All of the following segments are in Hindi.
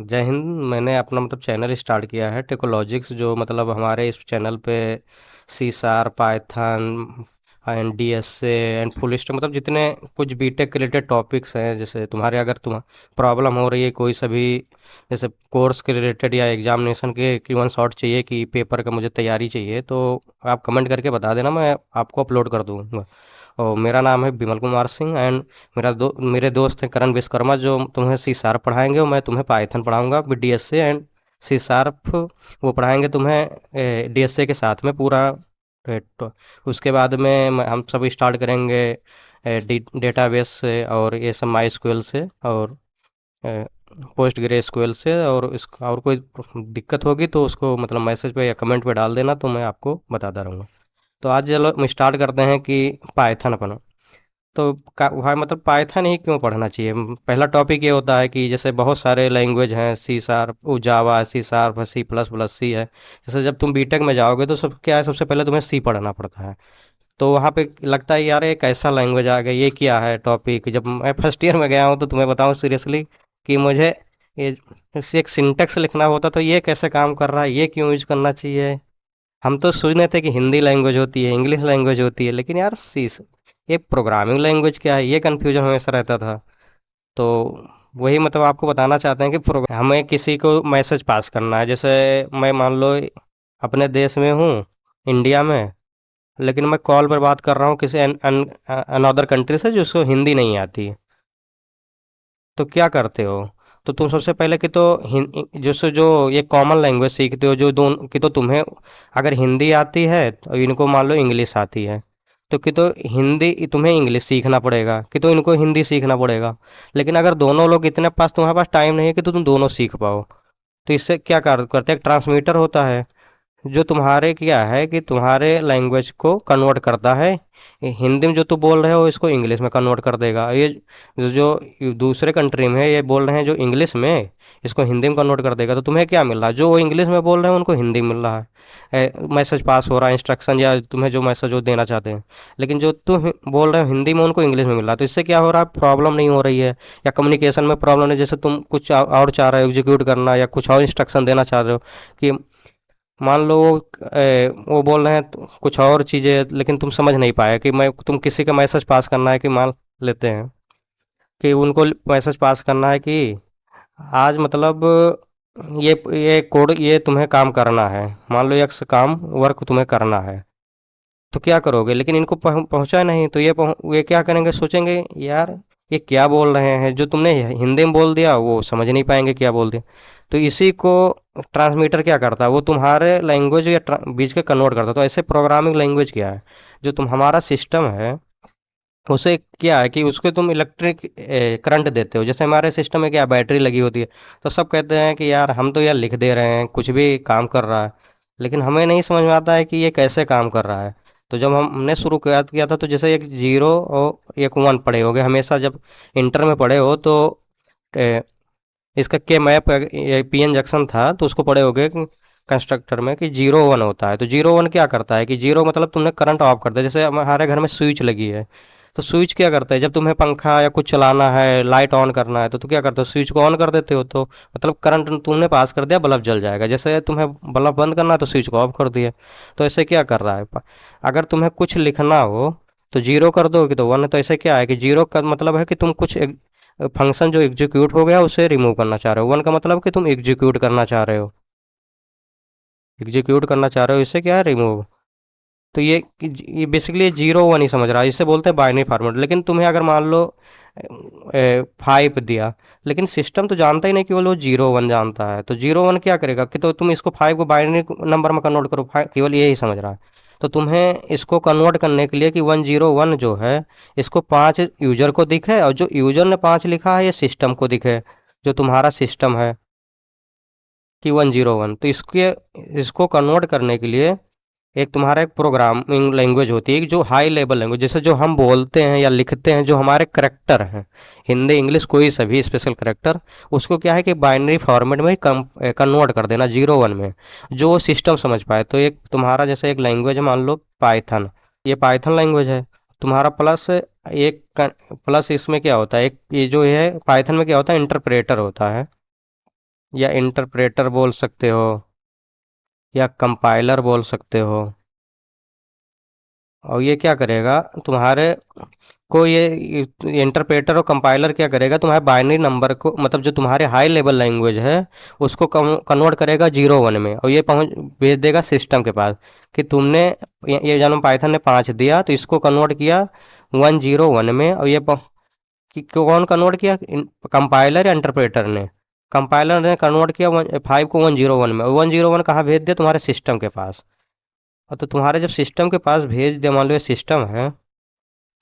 जय हिंद। मैंने अपना चैनल स्टार्ट किया है टेकोलॉजिक्स, जो हमारे इस चैनल पे सी शार, Python and D S A and full stack, जितने कुछ बीटेक के रिलेटेड टॉपिक्स हैं। जैसे तुम्हारे अगर तुम प्रॉब्लम हो रही है कोई सा भी, जैसे कोर्स के रिलेटेड या एग्जामिनेशन के कि वन शॉट चाहिए कि पेपर का मुझे तैयारी चाहिए, तो आप कमेंट करके बता देना, मैं आपको अपलोड कर दूँगा। और मेरा नाम है विमल कुमार सिंह एंड मेरे दोस्त हैं करण विश्वकर्मा, जो तुम्हें सी शार्प पढ़ाएंगे और मैं तुम्हें पाइथन पढ़ाऊंगा with D S A and C sharp. वो पढ़ाएंगे तुम्हें डी एस ए के साथ में पूरा। उसके बाद में हम सब स्टार्ट करेंगे डेटाबेस से, और ये सब माई स्क्वेल से, और पोस्ट ग्रे एसक्यूएल से। और इस और कोई दिक्कत होगी तो उसको मैसेज पे या कमेंट पे डाल देना, तो मैं आपको बताता रहूँगा। तो आज चलो हम स्टार्ट करते हैं कि पाइथन अपना। तो भाई पाइथन ही क्यों पढ़ना चाहिए। पहला टॉपिक ये होता है कि जैसे बहुत सारे लैंग्वेज हैं, C sharp, Java, C sharp, C plus plus, C है। जैसे जब तुम बीटेक में जाओगे तो सब क्या है, सबसे पहले तुम्हें सी पढ़ना पड़ता है। तो वहाँ पे लगता है यार एक ऐसा लैंग्वेज आ गया, ये क्या है टॉपिक। जब मैं फर्स्ट ईयर में गया हूँ तो तुम्हें बताऊँ सीरियसली कि मुझे ये इसे एक सिंटेक्स लिखना होता, तो ये कैसे काम कर रहा है, ये क्यों यूज करना चाहिए। हम तो सोचते थे कि हिंदी लैंग्वेज होती है, इंग्लिश लैंग्वेज होती है, लेकिन यार सी ये प्रोग्रामिंग लैंग्वेज क्या है, ये कन्फ्यूजन हमेशा रहता था। तो वही आपको बताना चाहते हैं कि हमें किसी को मैसेज पास करना है। जैसे मैं मान लो अपने देश में हूँ, इंडिया में, लेकिन मैं कॉल पर बात कर रहा हूँ किसी अनदर कंट्री से जिसको हिंदी नहीं आती। तो क्या करते हो, तो तुम सबसे पहले कि तो जैसे जो ये कॉमन लैंग्वेज सीखते हो, जो दोनों कि तो तुम्हें अगर हिंदी आती है तो इनको मान लो इंग्लिश आती है, तो कि तो हिंदी तुम्हें इंग्लिश सीखना पड़ेगा, कि तो इनको हिंदी सीखना पड़ेगा। लेकिन अगर दोनों लोग इतने पास तुम्हारे पास टाइम नहीं है कि तो तुम दोनों सीख पाओ, तो इससे क्या करते हैं, एक ट्रांसमीटर होता है जो तुम्हारे क्या है कि तुम्हारे लैंग्वेज को कन्वर्ट करता है। हिंदी में जो तुम बोल रहे हो इसको इंग्लिश में कन्वर्ट कर देगा। ये जो दूसरे कंट्री में है, ये बोल रहे हैं जो इंग्लिश में, इसको हिंदी में कन्वर्ट कर देगा। तो तुम्हें क्या मिल रहा है, जो वो इंग्लिश में बोल रहे हैं उनको हिंदी मिल रहा है, मैसेज पास हो रहा है, इंस्ट्रक्शन या तुम्हें जो मैसेज वो देना चाहते हैं। लेकिन जो तुम बोल रहे हो हिंदी में, उनको इंग्लिश में मिल रहा है। तो इससे क्या हो रहा है, प्रॉब्लम नहीं हो रही है, या कम्युनिकेशन में प्रॉब्लम नहीं। जैसे तुम कुछ और चाह रहे हो एग्जीक्यूट करना, या कुछ और इंस्ट्रक्शन देना चाह रहे हो कि मान लो वो बोल रहे हैं कुछ और चीज़ें, लेकिन तुम समझ नहीं पाए कि मैं तुम किसी का मैसेज पास करना है कि मान लेते हैं कि उनको मैसेज पास करना है कि आज ये कोड, ये तुम्हें काम करना है, मान लो यक्स काम वर्क तुम्हें करना है। तो क्या करोगे, लेकिन इनको पहुंचा नहीं, तो ये क्या करेंगे, सोचेंगे यार ये क्या बोल रहे हैं, जो तुमने हिंदी में बोल दिया वो समझ नहीं पाएंगे क्या बोल दिया। तो इसी को ट्रांसमीटर क्या करता है, वो तुम्हारे लैंग्वेज या बीच के कन्वर्ट करता है। तो ऐसे प्रोग्रामिंग लैंग्वेज क्या है, जो तुम हमारा सिस्टम है उसे क्या है कि उसको तुम इलेक्ट्रिक करंट देते हो। जैसे हमारे सिस्टम में क्या बैटरी लगी होती है, तो सब कहते हैं कि यार हम तो यार लिख दे रहे हैं, कुछ भी काम कर रहा है, लेकिन हमें नहीं समझ में आता है कि ये कैसे काम कर रहा है। तो जब हमने शुरू किया था, तो जैसे एक जीरो और एक वन पढ़े होगे हमेशा, जब इंटर में पढ़े हो तो ए, इसका के मैप पी एन जंक्शन था, तो उसको पढ़े होगे कंस्ट्रक्टर में कि जीरो वन होता है। तो जीरो वन क्या करता है कि जीरो तुमने करंट ऑफ कर दिया। जैसे हमारे घर में स्विच लगी है, तो स्विच क्या करता है, जब तुम्हें पंखा या कुछ चलाना है, लाइट ऑन करना है, तो तुम क्या करते हो, स्विच को ऑन कर देते हो, तो करंट तुमने पास कर दिया, बल्ब जल जाएगा। जैसे तुम्हें बल्ब बंद करना है तो स्विच को ऑफ कर दिया। तो ऐसे क्या कर रहा है, अगर तुम्हें कुछ लिखना हो तो जीरो कर दोगे तो वन है। तो ऐसे क्या है कि जीरो का मतलब है कि तुम कुछ फंक्शन जो एग्जीक्यूट हो गया उसे रिमूव करना चाह रहे हो। वन का मतलब कि तुम एग्जीक्यूट करना चाह रहे हो, एग्जीक्यूट करना चाह रहे हो, इससे क्या है, रिमूव। तो ये बेसिकली जीरो वन ही समझ रहा है, इसे बोलते हैं बाइनरी फॉर्मेट। लेकिन तुम्हें अगर मान लो फाइव दिया, लेकिन सिस्टम तो जानता ही नहीं, केवल वो जीरो वन जानता है। तो जीरो वन क्या करेगा कि तो तुम इसको फाइव को बाइनरी नंबर में कन्वर्ट करो, केवल ये ही समझ रहा है। तो तुम्हें इसको कन्वर्ट करने के लिए कि वन जीरो वन जो है, इसको पांच यूजर को दिखे, और जो यूजर ने पांच लिखा है ये सिस्टम को दिखे, जो तुम्हारा सिस्टम है कि वन जीरो वन। तो इसको कन्वर्ट करने के लिए एक तुम्हारा एक प्रोग्रामिंग लैंग्वेज होती है, जो हाई लेवल लैंग्वेज, जैसे जो हम बोलते हैं या लिखते हैं, जो हमारे करेक्टर हैं, हिंदी इंग्लिश कोई सभी स्पेशल करेक्टर, उसको क्या है कि बाइनरी फॉर्मेट में कन्वर्ट कर देना जीरो वन में, जो सिस्टम समझ पाए। तो एक तुम्हारा जैसे एक लैंग्वेज है, मान लो पाइथन, ये पाइथन लैंग्वेज है तुम्हारा। प्लस इसमें क्या होता है, एक ये जो है पाइथन में क्या होता है, इंटरप्रेटर होता है। या इंटरप्रेटर बोल सकते हो, या कंपाइलर बोल सकते हो। और ये क्या करेगा तुम्हारे को, ये इंटरप्रेटर और कंपाइलर क्या करेगा, तुम्हारे बाइनरी नंबर को, मतलब जो तुम्हारे हाई लेवल लैंग्वेज है उसको कन्वर्ट करेगा 0 1 में, और ये पहुंच भेज देगा सिस्टम के पास कि तुमने ये जानो पाइथन ने 5 दिया तो इसको कन्वर्ट किया 1 0 1 में। और ये कि कौन कन्वर्ट किया, कंपाइलर या इंटरप्रेटर ने? कंपाइलर ने कन्वर्ट किया 5 को 1 0 1 में, 1 0 1 कहाँ भेज दिया, तुम्हारे सिस्टम के पास। और तो तुम्हारे जब सिस्टम के पास भेज दिया, मान लो ये सिस्टम है,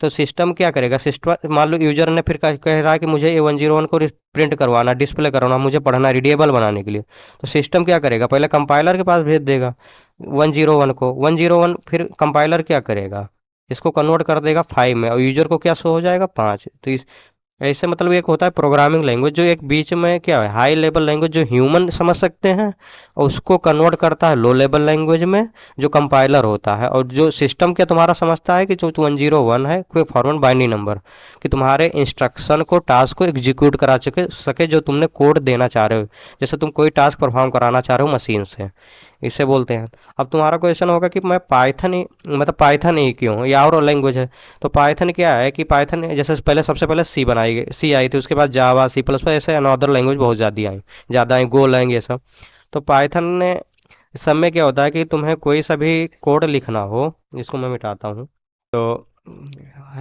तो सिस्टम क्या करेगा, सिस्टम मान लो यूजर ने फिर कह रहा है कि मुझे A 1 0 1 को प्रिंट करवाना, डिस्प्ले करवाना, मुझे पढ़ना रीडेबल बनाने के लिए। तो सिस्टम क्या करेगा, पहले कंपाइलर के पास भेज देगा 1 0 1 को, 1 0 1 फिर कंपाइलर क्या करेगा, इसको कन्वर्ट कर देगा 5 में, और यूजर को क्या शो हो जाएगा, 5। तो ऐसे मतलब एक होता है प्रोग्रामिंग लैंग्वेज, जो एक बीच में क्या है, हाई लेवल लैंग्वेज जो ह्यूमन समझ सकते हैं, और उसको कन्वर्ट करता है लो लेवल लैंग्वेज में, जो कंपाइलर होता है। और जो सिस्टम क्या तुम्हारा समझता है कि जो 1 0 1 है कोई फॉर्मेट बाइनरी नंबर, कि तुम्हारे इंस्ट्रक्शन को, टास्क को एग्जीक्यूट करा सके जो तुमने कोड देना चाह रहे हो। जैसे तुम कोई टास्क परफॉर्म कराना चाह रहे हो मशीन से, इसे बोलते हैं। अब तुम्हारा क्वेश्चन होगा कि मैं पाइथन ही, मतलब पाइथन ही क्यों, या और लैंग्वेज है? तो पाइथन क्या है कि पाइथन जैसे पहले, सबसे पहले सी बनाई गई, सी आई थी, उसके बाद जावा, C++, ऐसे अनदर लैंग्वेज बहुत ज़्यादा आई, गो लैंग ये सब। तो पाइथन ने, इस सब में क्या होता है कि तुम्हें कोई सा भी कोड लिखना हो, जिसको मैं मिटाता हूँ। तो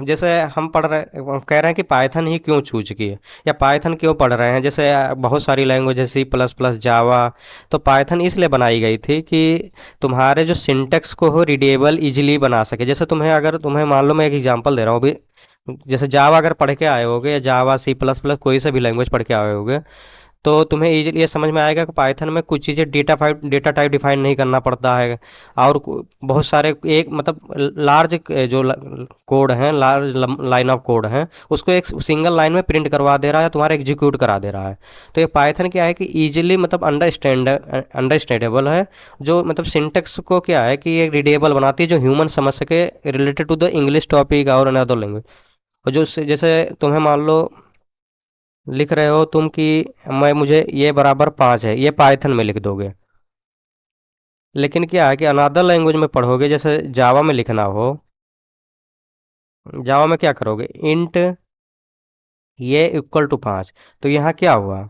जैसे हम पढ़ रहे, हम कह रहे हैं कि पाइथन ही क्यों चूज किए, या पाइथन क्यों पढ़ रहे हैं, जैसे बहुत सारी लैंग्वेज है, C++, जावा। तो पाइथन इसलिए बनाई गई थी कि तुम्हारे जो सिंटेक्स को हो रीडेबल इजीली बना सके। जैसे तुम्हें, अगर तुम्हें मान लो, मैं एक एग्जांपल दे रहा हूँ अभी, जैसे जावा अगर पढ़ के आए होगे, या जावा, C++, कोई सा भी लैंग्वेज पढ़ के आए होगे, तो तुम्हें इजीली ये समझ में आएगा कि पाइथन में कुछ चीज़ें डेटा टाइप डिफाइन नहीं करना पड़ता है। और बहुत सारे, एक मतलब लार्ज जो कोड हैं, लार्ज लाइन ऑफ कोड हैं, उसको एक सिंगल लाइन में प्रिंट करवा दे रहा है, तुम्हारा एग्जीक्यूट करा दे रहा है। तो ये पाइथन क्या है कि इजीली, मतलब अंडरस्टैंडेबल है। जो मतलब सिंटेक्स को क्या है कि ये रीडेबल बनाती है, जो ह्यूमन समझ सके, related to the English topic और अनदर लैंग्वेज। और जो जैसे तुम्हें मान लो लिख रहे हो तुम कि मैं, मुझे ये बराबर 5 है, ये पाइथन में लिख दोगे। लेकिन क्या है कि अनदर लैंग्वेज में पढ़ोगे, जैसे जावा में लिखना हो, जावा में क्या करोगे, इंट ये इक्वल टू 5। तो यहाँ क्या हुआ,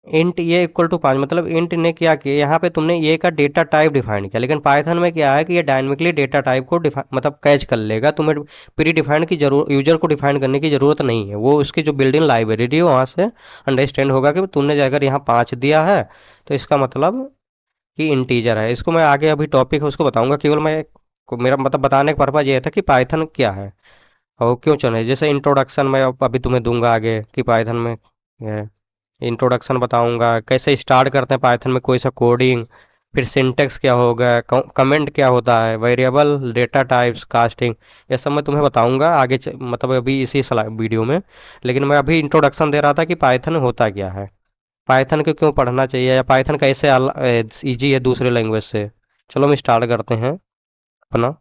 इंट ये इक्वल टू 5, मतलब इंट ने क्या किया, यहाँ पे तुमने ये का डेटा टाइप डिफाइन किया। लेकिन पाइथन में क्या है कि ये डायनेमिकली डेटा टाइप को डिफाइन, मतलब कैच कर लेगा, तुम्हें प्री डिफाइंड की जरूरत, यूजर को डिफाइन करने की जरूरत नहीं है। वो उसकी जो बिल्डिंग लाइब्रेरी है वहाँ से अंडरस्टैंड होगा कि तुमने अगर यहाँ 5 दिया है, तो इसका मतलब कि इंटीजर है। इसको मैं आगे अभी टॉपिक है उसको बताऊंगा, केवल मैं मेरा मतलब बताने का पर्पज ये था कि पाइथन क्या है और क्यों चुने। जैसे इंट्रोडक्शन मैं अभी तुम्हें दूंगा आगे कि पाइथन में है, इंट्रोडक्शन बताऊंगा कैसे स्टार्ट करते हैं पाइथन में कोई सा कोडिंग, फिर सिंटेक्स क्या होगा, कमेंट क्या होता है, वेरिएबल, डेटा टाइप्स, कास्टिंग, ये सब मैं तुम्हें बताऊंगा आगे मतलब अभी इसी वीडियो में। लेकिन मैं अभी इंट्रोडक्शन दे रहा था कि पाइथन होता क्या है, पाइथन को क्यों पढ़ना चाहिए, या पाइथन कैसे ईजी है दूसरे लैंग्वेज से। चलो हम स्टार्ट करते हैं अपना।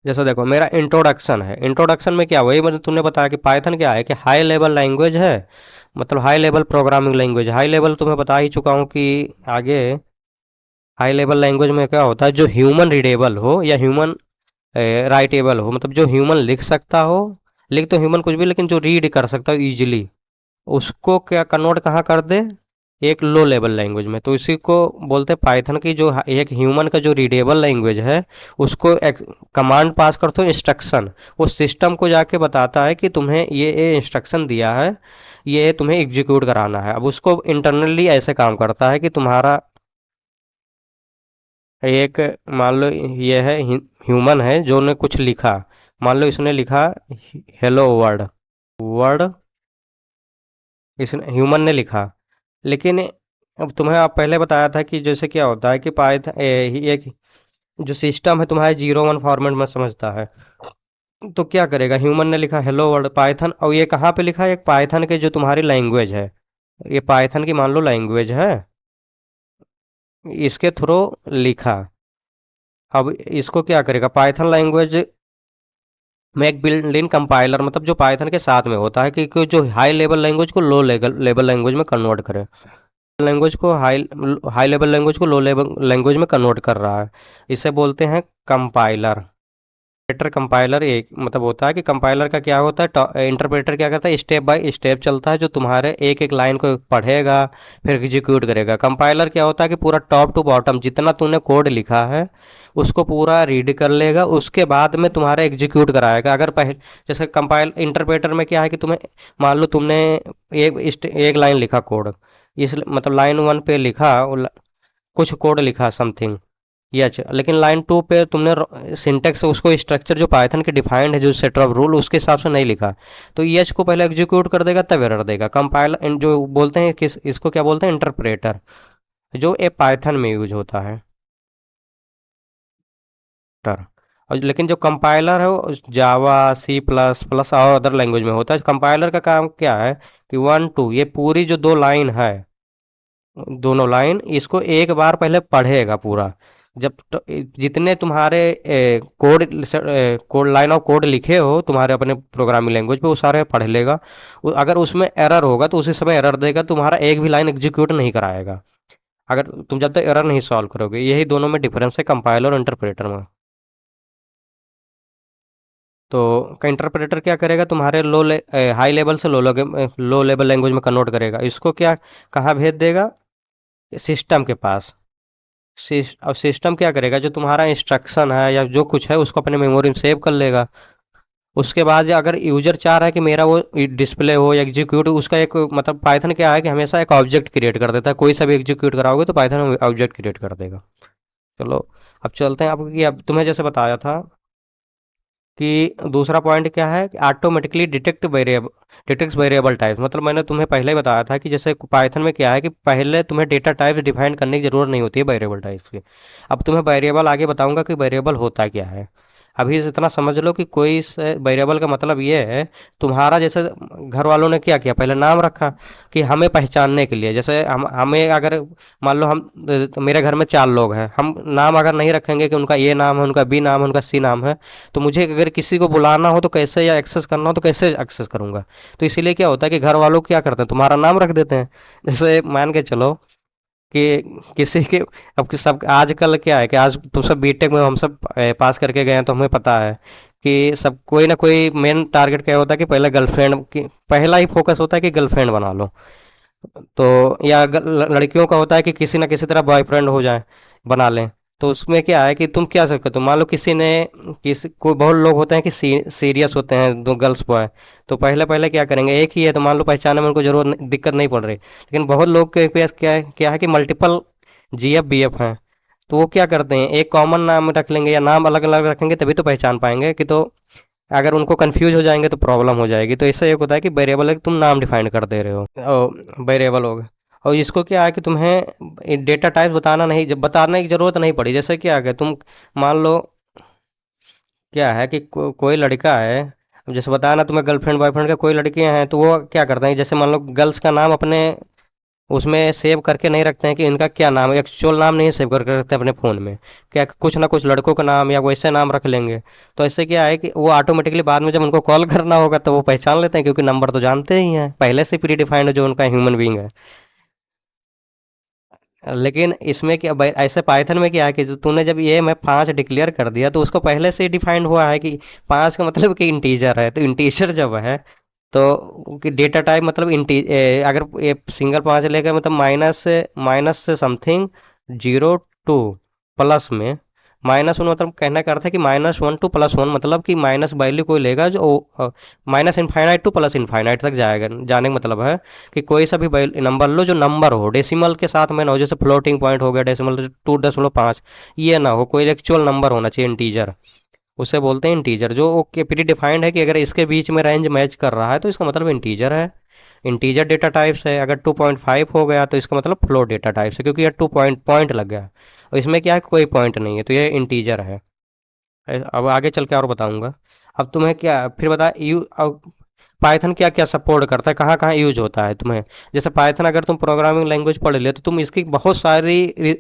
जैसा देखो मेरा इंट्रोडक्शन है, इंट्रोडक्शन में क्या, वही मैंने तुमने बताया कि पाइथन क्या है कि हाई लेवल लैंग्वेज है, मतलब high level programming language. High level तुम्हें बता ही चुका हूँ कि आगे, हाई लेवल लैंग्वेज में क्या होता है, जो ह्यूमन रीडेबल हो या ह्यूमन राइटेबल हो, मतलब जो ह्यूमन लिख सकता हो, लिख तो ह्यूमन कुछ भी, लेकिन जो रीड कर सकता हो इजीली, उसको क्या कन्वर्ट कहाँ कर दे, एक लो लेवल लैंग्वेज में। तो इसी को बोलते हैं पाइथन की, जो एक ह्यूमन का जो रीडेबल लैंग्वेज है, उसको कमांड पास करते हो इंस्ट्रक्शन, वो सिस्टम को जाके बताता है कि तुम्हें ये इंस्ट्रक्शन दिया है, ये तुम्हें एग्जीक्यूट कराना है। अब उसको इंटरनली ऐसे काम करता है कि तुम्हारा एक, मान लो ये है ह्यूमन है जो ने कुछ लिखा, मान लो इसने लिखा हेलो वर्ड, वर्ड इसने, ह्यूमन ने लिखा। लेकिन अब तुम्हें आप पहले बताया था कि जैसे क्या होता है कि पाइथन एक जो सिस्टम है तुम्हारे 0 1 फॉर्मेट में समझता है। तो क्या करेगा, ह्यूमन ने लिखा हेलो वर्ल्ड पाइथन, और ये कहाँ पे लिखा है, एक पाइथन के जो तुम्हारी लैंग्वेज है, ये पाइथन की मान लो लैंग्वेज है, इसके थ्रू लिखा। अब इसको क्या करेगा पाइथन लैंग्वेज, में एक बिल्ट इन कंपाइलर मतलब जो पाइथन के साथ में होता है कि जो हाई लेवल लैंग्वेज को लो लेवल लेवल लैंग्वेज में कन्वर्ट करे, लैंग्वेज को हाई हाई लेवल लैंग्वेज को लो लेवल लैंग्वेज में कन्वर्ट कर रहा है। इसे बोलते हैं कंपाइलर। इंटरप्रेटर कंपाइलर एक मतलब होता है कि कंपाइलर का क्या होता है, इंटरप्रेटर क्या करता है, स्टेप बाय स्टेप चलता है जो तुम्हारे एक एक लाइन को पढ़ेगा फिर एग्जीक्यूट करेगा। कंपाइलर क्या होता है कि पूरा टॉप टू बॉटम जितना तूने कोड लिखा है उसको पूरा रीड कर लेगा, उसके बाद में तुम्हारा एग्जीक्यूट कराएगा। अगर पहले जैसे कंपाइल इंटरप्रेटर में क्या है कि तुम्हें मान लो तुमने एक लाइन लिखा कोड, इस मतलब लाइन वन पे लिखा कुछ कोड लिखा समथिंग, यच लेकिन लाइन टू पे तुमने सिंटेक्स उसको स्ट्रक्चर जो पाइथन के डिफाइंड है जो सेट ऑफ रूल उसके हिसाब से नहीं लिखा, तो यच को पहले एग्जीक्यूट कर देगा तब एरर देगा। कंपाइलर जो बोलते हैं किस इसको क्या बोलते हैं, इंटरप्रेटर, जो ए पाइथन में यूज होता है टर। और लेकिन जो कंपाइलर है वो जावा सी प्लस प्लस और अदर लैंग्वेज में होता है। कंपाइलर का काम क्या है कि वन टू ये पूरी जो दो लाइन है, दोनों लाइन इसको एक बार पहले पढ़ेगा पूरा। जब जितने तुम्हारे code code line of code लिखे हो तुम्हारे अपने प्रोग्रामिंग लैंग्वेज पे वो सारे पढ़ लेगा। अगर उसमें एरर होगा तो उसी समय एरर देगा, तुम्हारा एक भी लाइन एग्जीक्यूट नहीं कराएगा अगर तुम जब तक एरर नहीं सॉल्व करोगे। यही दोनों में डिफरेंस है कंपाइलर और इंटरप्रेटर में। तो इंटरप्रेटर क्या करेगा, तुम्हारे हाई लेवल से लो लेवल लैंग्वेज में कन्वर्ट करेगा। इसको क्या कहाँ भेज देगा, सिस्टम के पास। अब सिस्टम क्या करेगा, जो तुम्हारा इंस्ट्रक्शन है या जो कुछ है उसको अपने मेमोरी में सेव कर लेगा। उसके बाद अगर यूजर चाह रहा है कि मेरा वो डिस्प्ले हो या एग्जीक्यूट, उसका एक मतलब पाइथन क्या है कि हमेशा एक ऑब्जेक्ट क्रिएट कर देता है। कोई सा भी एग्जीक्यूट कराओगे तो पाइथन ऑब्जेक्ट क्रिएट कर देगा। चलो अब चलते हैं आपको कि अब तुम्हें जैसे बताया था कि दूसरा पॉइंट क्या है कि ऑटोमेटिकली डिटेक्ट्स वेरिएबल टाइप्स। मतलब मैंने तुम्हें पहले ही बताया था कि जैसे पाइथन में क्या है कि पहले तुम्हें डेटा टाइप्स डिफाइन करने की जरूरत नहीं होती है वेरिएबल टाइप्स की। अब तुम्हें वेरिएबल आगे बताऊंगा कि वेरिएबल होता क्या है। अभी से इतना समझ लो कि कोई वेरिएबल का मतलब ये है, तुम्हारा जैसे घर वालों ने क्या किया, पहले नाम रखा कि हमें पहचानने के लिए। जैसे हम हमें अगर मान लो हम मेरे घर में चार लोग हैं, हम नाम अगर नहीं रखेंगे कि उनका ए नाम है, उनका बी नाम है, उनका सी नाम है, तो मुझे अगर किसी को बुलाना हो तो कैसे, या एक्सेस करना हो तो कैसे एक्सेस करूंगा। तो इसीलिए क्या होता है कि घर वालों क्या करते हैं, तुम्हारा नाम रख देते हैं। जैसे मान के चलो कि किसी के अब कि सब आजकल क्या है कि आज तुम सब बीटेक में हम सब पास करके गए हैं, तो हमें पता है कि सब कोई ना कोई मेन टारगेट क्या होता है कि पहले गर्लफ्रेंड की, पहला ही फोकस होता है कि गर्लफ्रेंड बना लो। तो या लड़कियों का होता है कि किसी ना किसी तरह बॉयफ्रेंड हो जाए, बना लें। तो उसमें क्या है कि तुम क्या सकते हो, तुम मान लो किसी ने किसी कोई बहुत लोग होते हैं कि सीरियस होते हैं, दो गर्ल्स बॉय, तो पहले पहले क्या करेंगे, एक ही है तो मान लो पहचानने में उनको दिक्कत नहीं पड़ रही। लेकिन बहुत लोग के पास क्या है कि मल्टीपल जीएफ बीएफ हैं, तो वो क्या करते हैं एक कॉमन नाम रख लेंगे या नाम अलग अलग रखेंगे तभी तो पहचान पाएंगे कि, तो अगर उनको कंफ्यूज हो जाएंगे तो प्रॉब्लम हो जाएगी। तो इससे एक होता है कि वेरिएबल है कि तुम नाम डिफाइन कर दे रहे हो, वेरिएबल हो गया। और इसको क्या है कि तुम्हें डेटा टाइप बताना नहीं, जब बताने की जरूरत नहीं पड़ी। जैसे क्या है कि तुम मान लो क्या है कि कोई लड़का है, अब जैसे बताया ना तुम्हें गर्लफ्रेंड बॉयफ्रेंड का, कोई लड़कियां हैं तो वो क्या करते हैं, जैसे मान लो गर्ल्स का नाम अपने उसमें सेव करके नहीं रखते हैं कि इनका क्या नाम है, एक्चुअल नाम नहीं सेव करके रखते हैं अपने फ़ोन में। क्या कुछ ना कुछ लड़कों का नाम या वैसे नाम रख लेंगे। तो ऐसे क्या है कि वो ऑटोमेटिकली बाद में जब उनको कॉल करना होगा तो वो पहचान लेते हैं, क्योंकि नंबर तो जानते ही हैं पहले से प्री डिफाइंड है जो उनका ह्यूमन बींग है। लेकिन इसमें क्या ऐसे पाइथन में क्या है कि तूने जब ये मैं पाँच डिक्लेयर कर दिया तो उसको पहले से ही डिफाइंड हुआ है कि पाँच का मतलब कि इंटीजर है। तो इंटीजर जब है तो कि डेटा टाइप मतलब अगर ये सिंगल पाँच लेकर मतलब माइनस से समथिंग जीरो टू प्लस में माइनस वन, मतलब कहने का अर्थ है कि minus one two plus one, मतलब कि माइनस वैल्यू कोई लेगा जो minus infinite two plus infinite तक जाएगा। जाने का मतलब है कि कोई सा भी नंबर लो जो नंबर हो डेसिमल के साथ में ना हो, जैसे फ्लोटिंग पॉइंट हो गया डेसिमल 2.5, ये ना हो, कोई एक्चुअल नंबर होना चाहिए इंटीजर। उसे बोलते हैं इंटीजर, जो ओके प्री डिफाइंड है कि अगर इसके बीच में रेंज मैच कर रहा है तो इसका मतलब इंटीजर है। इंटीजर डेटा टाइप्स है। अगर 2.5 हो गया तो इसका मतलब फ्लोट डेटा टाइप्स है, क्योंकि ये टू पॉइंट पॉइंट लग गया और इसमें क्या है कोई पॉइंट नहीं है, तो ये इंटीजर है। अब आगे चल के और बताऊंगा। अब तुम्हें क्या फिर बता यू अब पाइथन क्या क्या सपोर्ट करता है, कहाँ कहाँ यूज होता है तुम्हें। जैसे पाइथन अगर तुम प्रोग्रामिंग लैंग्वेज पढ़ ले तो तुम इसकी बहुत सारी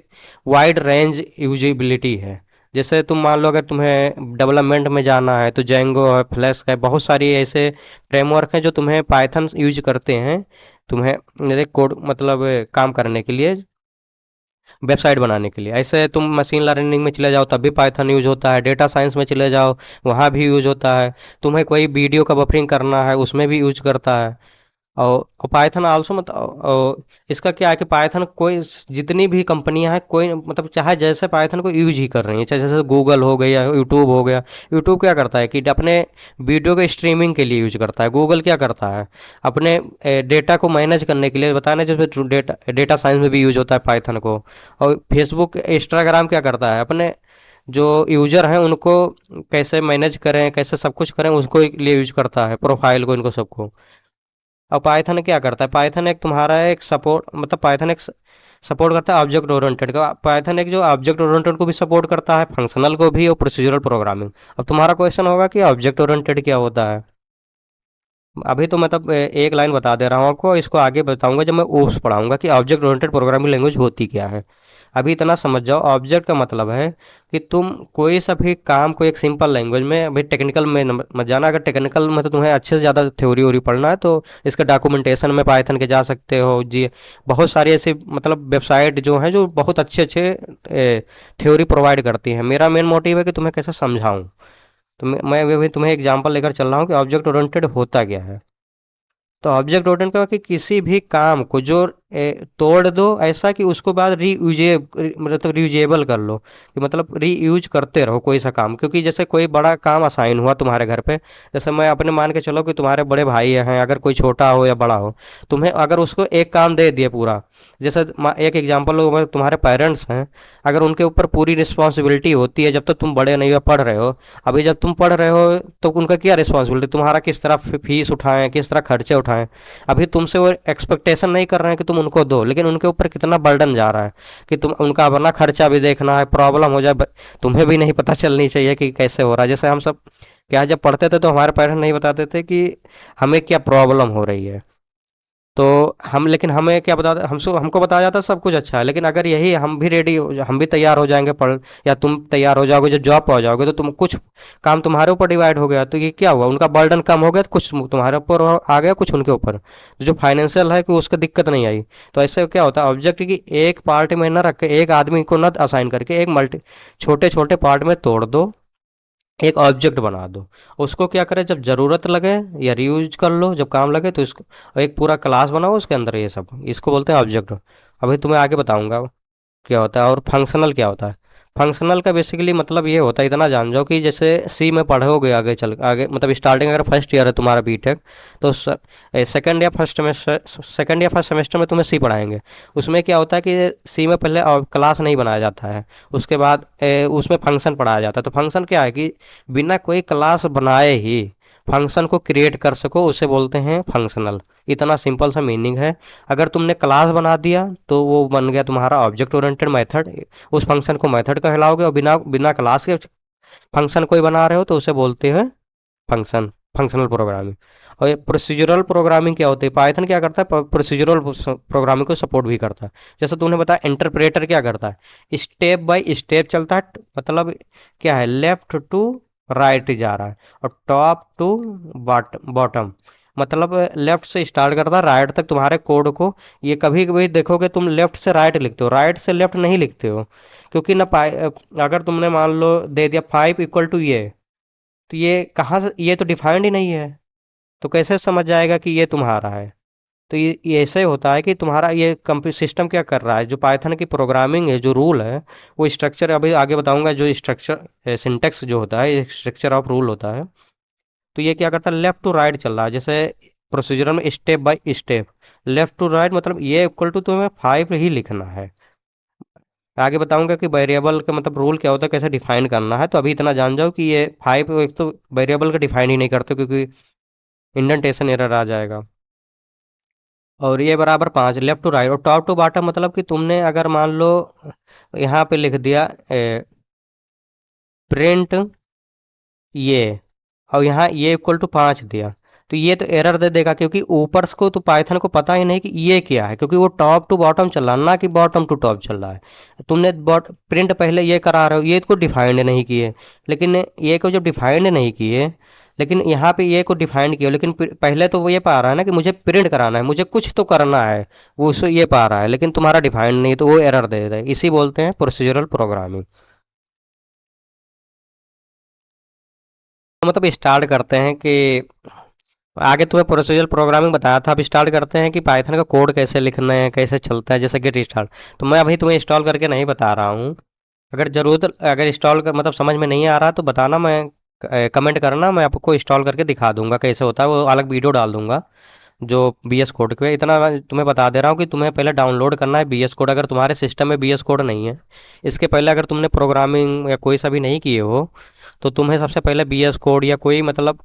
वाइड रेंज यूजिबिलिटी है। जैसे तुम मान लो, अगर तुम्हें डेवलपमेंट में जाना है तो जेंगो है, फ्लैस्क है, बहुत सारी ऐसे फ्रेमवर्क हैं जो तुम्हें पाइथन यूज करते हैं, तुम्हें मेरे कोड मतलब काम करने के लिए, वेबसाइट बनाने के लिए। ऐसे तुम मशीन लर्निंग में चले जाओ तब भी पाइथन यूज होता है, डेटा साइंस में चले जाओ वहाँ भी यूज होता है, तुम्हें कोई वीडियो का बफरिंग करना है उसमें भी यूज करता है। और पाइथन आल्सो इसका क्या है कि पाइथन कोई जितनी भी कंपनियां हैं, कोई मतलब चाहे जैसे पाइथन को यूज ही कर रही है, चाहे जैसे गूगल हो गया, यूट्यूब हो गया। यूट्यूब क्या करता है कि अपने वीडियो के स्ट्रीमिंग के लिए यूज करता है। गूगल क्या करता है, अपने डेटा को मैनेज करने के लिए, बताना जैसे डेटा डेटा साइंस में भी यूज होता है पाइथन को। और फेसबुक इंस्टाग्राम क्या करता है, अपने जो यूजर हैं उनको कैसे मैनेज करें, कैसे सब कुछ करें, उसको लिए यूज करता है, प्रोफाइल को, इनको सबको। और पाइथन क्या करता है, पाइथन एक तुम्हारा एक सपोर्ट, मतलब पाइथन एक सपोर्ट करता है ऑब्जेक्ट ओरिएंटेड का। पाइथन एक जो ऑब्जेक्ट ओरिएंटेड को भी सपोर्ट करता है, फंक्शनल को भी, और प्रोसीजरल प्रोग्रामिंग। अब तुम्हारा क्वेश्चन होगा कि ऑब्जेक्ट ओरिएंटेड क्या होता है। अभी तो मतलब एक लाइन बता दे रहा हूँ आपको, इसको आगे बताऊंगा जब मैं ओप्स पढ़ाऊंगा कि ऑब्जेक्ट ओरिएंटेड प्रोग्रामिंग लैंग्वेज होती क्या है। अभी इतना समझ जाओ, ऑब्जेक्ट का मतलब है कि तुम कोई सा भी काम को एक सिंपल लैंग्वेज में, अभी टेक्निकल में मत जाना, अगर टेक्निकल में तो तुम्हें अच्छे से ज़्यादा थ्योरी वोरी पढ़ना है तो इसका डॉक्यूमेंटेशन में पाइथन के जा सकते हो जी। बहुत सारी ऐसी मतलब वेबसाइट जो हैं जो बहुत अच्छे अच्छे थ्योरी प्रोवाइड करती हैं। मेरा मेन मोटिव है कि तुम्हें कैसे समझाऊं। तो मैं अभी तुम्हें एग्जांपल लेकर चल रहा हूँ कि ऑब्जेक्ट ओरिएंटेड होता क्या है। तो ऑब्जेक्ट ओरिएंटेड का कि किसी भी काम को जो तोड़ दो ऐसा कि उसको बाद मतलब रीयूजेबल कर लो, कि मतलब रीयूज करते रहो कोई सा काम। क्योंकि जैसे कोई बड़ा काम असाइन हुआ तुम्हारे घर पे, जैसे मैं अपने मान के चलो कि तुम्हारे बड़े भाई हैं, अगर कोई छोटा हो या बड़ा हो, तुम्हें अगर उसको एक काम दे दिया पूरा, जैसे एक एग्जांपल लो, अगर तुम्हारे पेरेंट्स हैं, अगर उनके ऊपर पूरी रिस्पॉन्सिबिलिटी होती है जब तक तुम बड़े नहीं हो, पढ़ रहे हो। अभी जब तुम पढ़ रहे हो तो उनका क्या रिस्पॉन्सिबिलिटी, तुम्हारा किस तरह फीस उठाएं, किस तरह खर्चे उठाएं। अभी तुमसे वो एक्सपेक्टेशन नहीं कर रहे हैं कि तुम उनको दो, लेकिन उनके ऊपर कितना बर्डन जा रहा है कि तुम उनका अपना खर्चा भी देखना है, प्रॉब्लम हो जाए तुम्हें भी नहीं पता चलनी चाहिए कि कैसे हो रहा है। जैसे हम सब क्या जब पढ़ते थे तो हमारे पेरेंट्स नहीं बताते थे कि हमें क्या प्रॉब्लम हो रही है। तो हम, लेकिन हमें क्या बता, हमको बताया जाता है सब कुछ अच्छा है, लेकिन अगर यही हम भी हम भी तैयार हो जाएंगे पढ़, या तुम तैयार हो जाओगे जब जॉब पे हो जाओगे तो तुम कुछ काम तुम्हारे ऊपर डिवाइड हो गया, तो ये क्या हुआ, उनका बर्डन कम हो गया, तो कुछ तुम्हारे ऊपर आ गया, कुछ उनके ऊपर, तो जो फाइनेंशियल है कि उसका दिक्कत नहीं आई। तो ऐसे क्या होता है, ऑब्जेक्ट की एक पार्ट में न रख के, एक आदमी को न असाइन करके, एक मल्टी छोटे छोटे पार्ट में तोड़ दो, एक ऑब्जेक्ट बना दो। उसको क्या करें, जब ज़रूरत लगे या रीयूज कर लो, जब काम लगे तो इसको एक पूरा क्लास बनाओ, उसके अंदर ये सब, इसको बोलते हैं ऑब्जेक्ट। अभी तुम्हें आगे बताऊंगा क्या होता है और फंक्शनल क्या होता है। फंक्शनल का बेसिकली मतलब ये होता है, इतना जान जाओ कि जैसे सी में पढ़ोगे आगे चल आगे, मतलब स्टार्टिंग अगर फर्स्ट ईयर है तुम्हारा बीटेक, तो सेकंड या फर्स्ट सेमेस्टर में तुम्हें सी पढ़ाएंगे। उसमें क्या होता है कि सी में पहले क्लास नहीं बनाया जाता है, उसके बाद उसमें फंक्शन पढ़ाया जाता है। तो फंक्शन क्या है कि बिना कोई क्लास बनाए ही फंक्शन को क्रिएट कर सको, उसे बोलते हैं फंक्शनल। इतना सिंपल सा मीनिंग है। अगर तुमने क्लास बना दिया तो वो बन गया तुम्हारा ऑब्जेक्ट ओरिएंटेड मेथड, उस फंक्शन को मेथड कहलाओगे। और बिना बिना क्लास के फंक्शन कोई बना रहे हो तो उसे बोलते हैं फंक्शन, फंक्शनल प्रोग्रामिंग। और ये प्रोसीजरल प्रोग्रामिंग क्या होती है, पाइथन क्या करता है, प्रोसीजरल प्रोग्रामिंग को सपोर्ट भी करता है। जैसे तुमने बताया इंटरप्रेटर क्या करता है, स्टेप बाय स्टेप चलता है, मतलब क्या है, लेफ्ट टू राइट जा रहा है, और टॉप टू बॉटम, मतलब लेफ्ट से स्टार्ट करता है राइट तक तुम्हारे कोड को। ये कभी कभी देखोगे तुम लेफ्ट से राइट लिखते हो, राइट से लेफ्ट नहीं लिखते हो, क्योंकि ना अगर तुमने मान लो दे दिया 5 = ये, तो ये कहाँ से, ये तो डिफाइंड ही नहीं है, तो कैसे समझ जाएगा कि ये तुम्हारा है। तो ये ऐसे होता है कि तुम्हारा ये कंप्यूटर सिस्टम क्या कर रहा है, जो पाइथन की प्रोग्रामिंग है, जो रूल है, वो स्ट्रक्चर अभी आगे बताऊंगा, जो स्ट्रक्चर सिंटेक्स जो होता है, स्ट्रक्चर ऑफ रूल होता है। तो ये क्या करता है, लेफ्ट टू राइट चल रहा है, जैसे प्रोसीजर में step by step, left to right, मतलब ये इक्वल टू तुम्हें 5 ही लिखना है। आगे बताऊंगा कि वेरिएबल का मतलब रूल क्या होता है, कैसे डिफाइन करना है। तो अभी इतना जान जाओ कि ये 5 एक तो वेरिएबल का डिफाइन ही नहीं करते, क्योंकि इंडेंटेशन एरर आ जाएगा। और ये बराबर 5 लेफ्ट टू राइट, और टॉप टू बॉटम मतलब कि तुमने अगर मान लो यहाँ पे लिख दिया प्रिंट ये, और यहाँ ये इक्वल टू 5 दिया, तो ये तो एरर दे देगा, क्योंकि ऊपर को तो पाइथन को पता ही नहीं कि ये क्या है, क्योंकि वो टॉप टू बॉटम चल रहा है ना कि बॉटम टू टॉप चल रहा है। तुमने प्रिंट पहले ये करा रहे हो, ये को डिफाइंड नहीं किए, लेकिन ये को जब डिफाइंड नहीं किए, लेकिन यहाँ पे ये को डिफाइंड किया, लेकिन पहले तो वो ये पा रहा है ना कि मुझे प्रिंट कराना है, मुझे कुछ तो करना है, वो उसको ये पा रहा है, लेकिन तुम्हारा डिफाइंड नहीं, तो वो एरर दे देता है। इसी बोलते हैं प्रोसीजरल प्रोग्रामिंग। तो मतलब स्टार्ट करते हैं कि आगे तुम्हें प्रोसीजरल प्रोग्रामिंग बताया था, अब स्टार्ट करते हैं कि पाइथन का कोड कैसे लिखना है, कैसे चलता है, जैसे कि स्टार्ट। तो मैं अभी तुम्हें इंस्टॉल करके नहीं बता रहा हूँ। अगर ज़रूरत, अगर इंस्टॉल कर मतलब समझ में नहीं आ रहा तो बताना, मैं कमेंट करना, मैं आपको इंस्टॉल करके दिखा दूंगा कैसे होता है, वो अलग वीडियो डाल दूंगा जो बी एस कोड पे। इतना मैं तुम्हें बता दे रहा हूँ कि तुम्हें पहले डाउनलोड करना है बी एस कोड, अगर तुम्हारे सिस्टम में बी एस कोड नहीं है। इसके पहले अगर तुमने प्रोग्रामिंग या कोई सा भी नहीं किए हो, तो तुम्हें सबसे पहले बी एस कोड या कोई मतलब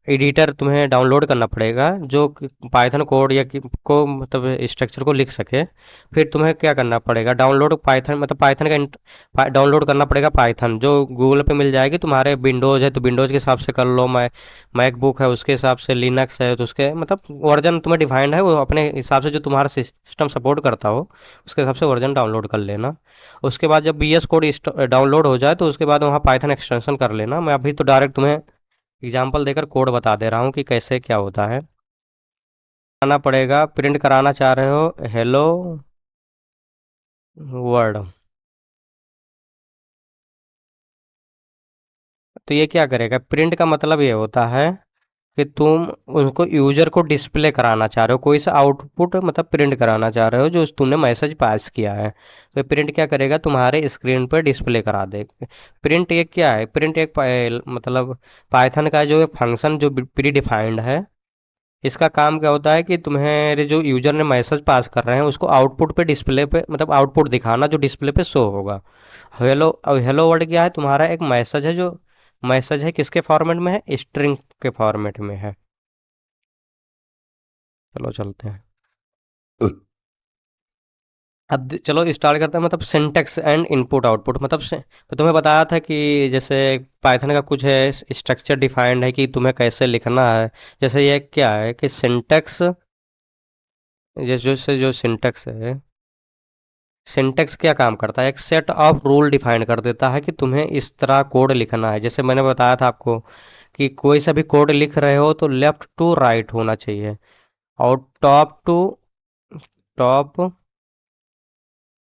एडिटर तुम्हें डाउनलोड करना पड़ेगा जो पाइथन कोड या को मतलब स्ट्रक्चर को लिख सके। फिर तुम्हें क्या करना पड़ेगा, डाउनलोड पाइथन मतलब पाइथन का डाउनलोड करना पड़ेगा, पाइथन जो गूगल पे मिल जाएगी। तुम्हारे विंडोज़ है तो विंडोज़ के हिसाब से कर लो, मैकबुक है उसके हिसाब से, लिनक्स है तो उसके मतलब वर्जन तुम्हें डिफाइंड है, वो अपने हिसाब से जो तुम्हारा सिस्टम सपोर्ट करता हो उसके हिसाब से वर्जन डाउनलोड कर लेना। उसके बाद जब बी एस कोड डाउनलोड हो जाए तो उसके बाद वहाँ पाइथन एक्सटेंशन कर लेना। मैं अभी तो डायरेक्ट तुम्हें एग्जाम्पल देकर कोड बता दे रहा हूँ कि कैसे क्या होता है। आना पड़ेगा, प्रिंट कराना चाह रहे हो हेलो वर्ल्ड, तो ये क्या करेगा, प्रिंट का मतलब ये होता है कि तुम उनको यूजर को डिस्प्ले कराना चाह रहे हो, कोई सा आउटपुट मतलब प्रिंट कराना चाह रहे हो जो तुमने मैसेज पास किया है। तो प्रिंट क्या करेगा, तुम्हारे स्क्रीन पर डिस्प्ले करा दे। प्रिंट एक क्या है, प्रिंट एक मतलब पाइथन का जो फंक्शन जो प्री डिफाइंड है। इसका काम क्या होता है कि तुम्हारे जो यूजर ने मैसेज पास कर रहे हैं उसको आउटपुट पे डिस्प्ले पे मतलब आउटपुट दिखाना जो डिस्प्ले पे शो होगा। हेलो, अब हेलो वर्ड क्या है, तुम्हारा एक मैसेज है, जो मैसेज है किसके फॉर्मेट में है, स्ट्रिंग के फॉर्मेट में है। चलो चलते हैं। अब चलो स्टार्ट करते हैं, मतलब सिंटेक्स एंड इनपुट आउटपुट मतलब तो तुम्हें बताया था कि जैसे पाइथन का कुछ है स्ट्रक्चर डिफाइंड है कि तुम्हें कैसे लिखना है। जैसे ये क्या है कि सिंटेक्स, जैसे जो सिंटेक्स है, सिंटेक्स क्या काम करता है, एक सेट ऑफ रूल डिफाइन कर देता है कि तुम्हें इस तरह कोड लिखना है। जैसे मैंने बताया था आपको कि कोई सा भी कोड लिख रहे हो तो लेफ्ट टू राइट होना चाहिए, और टॉप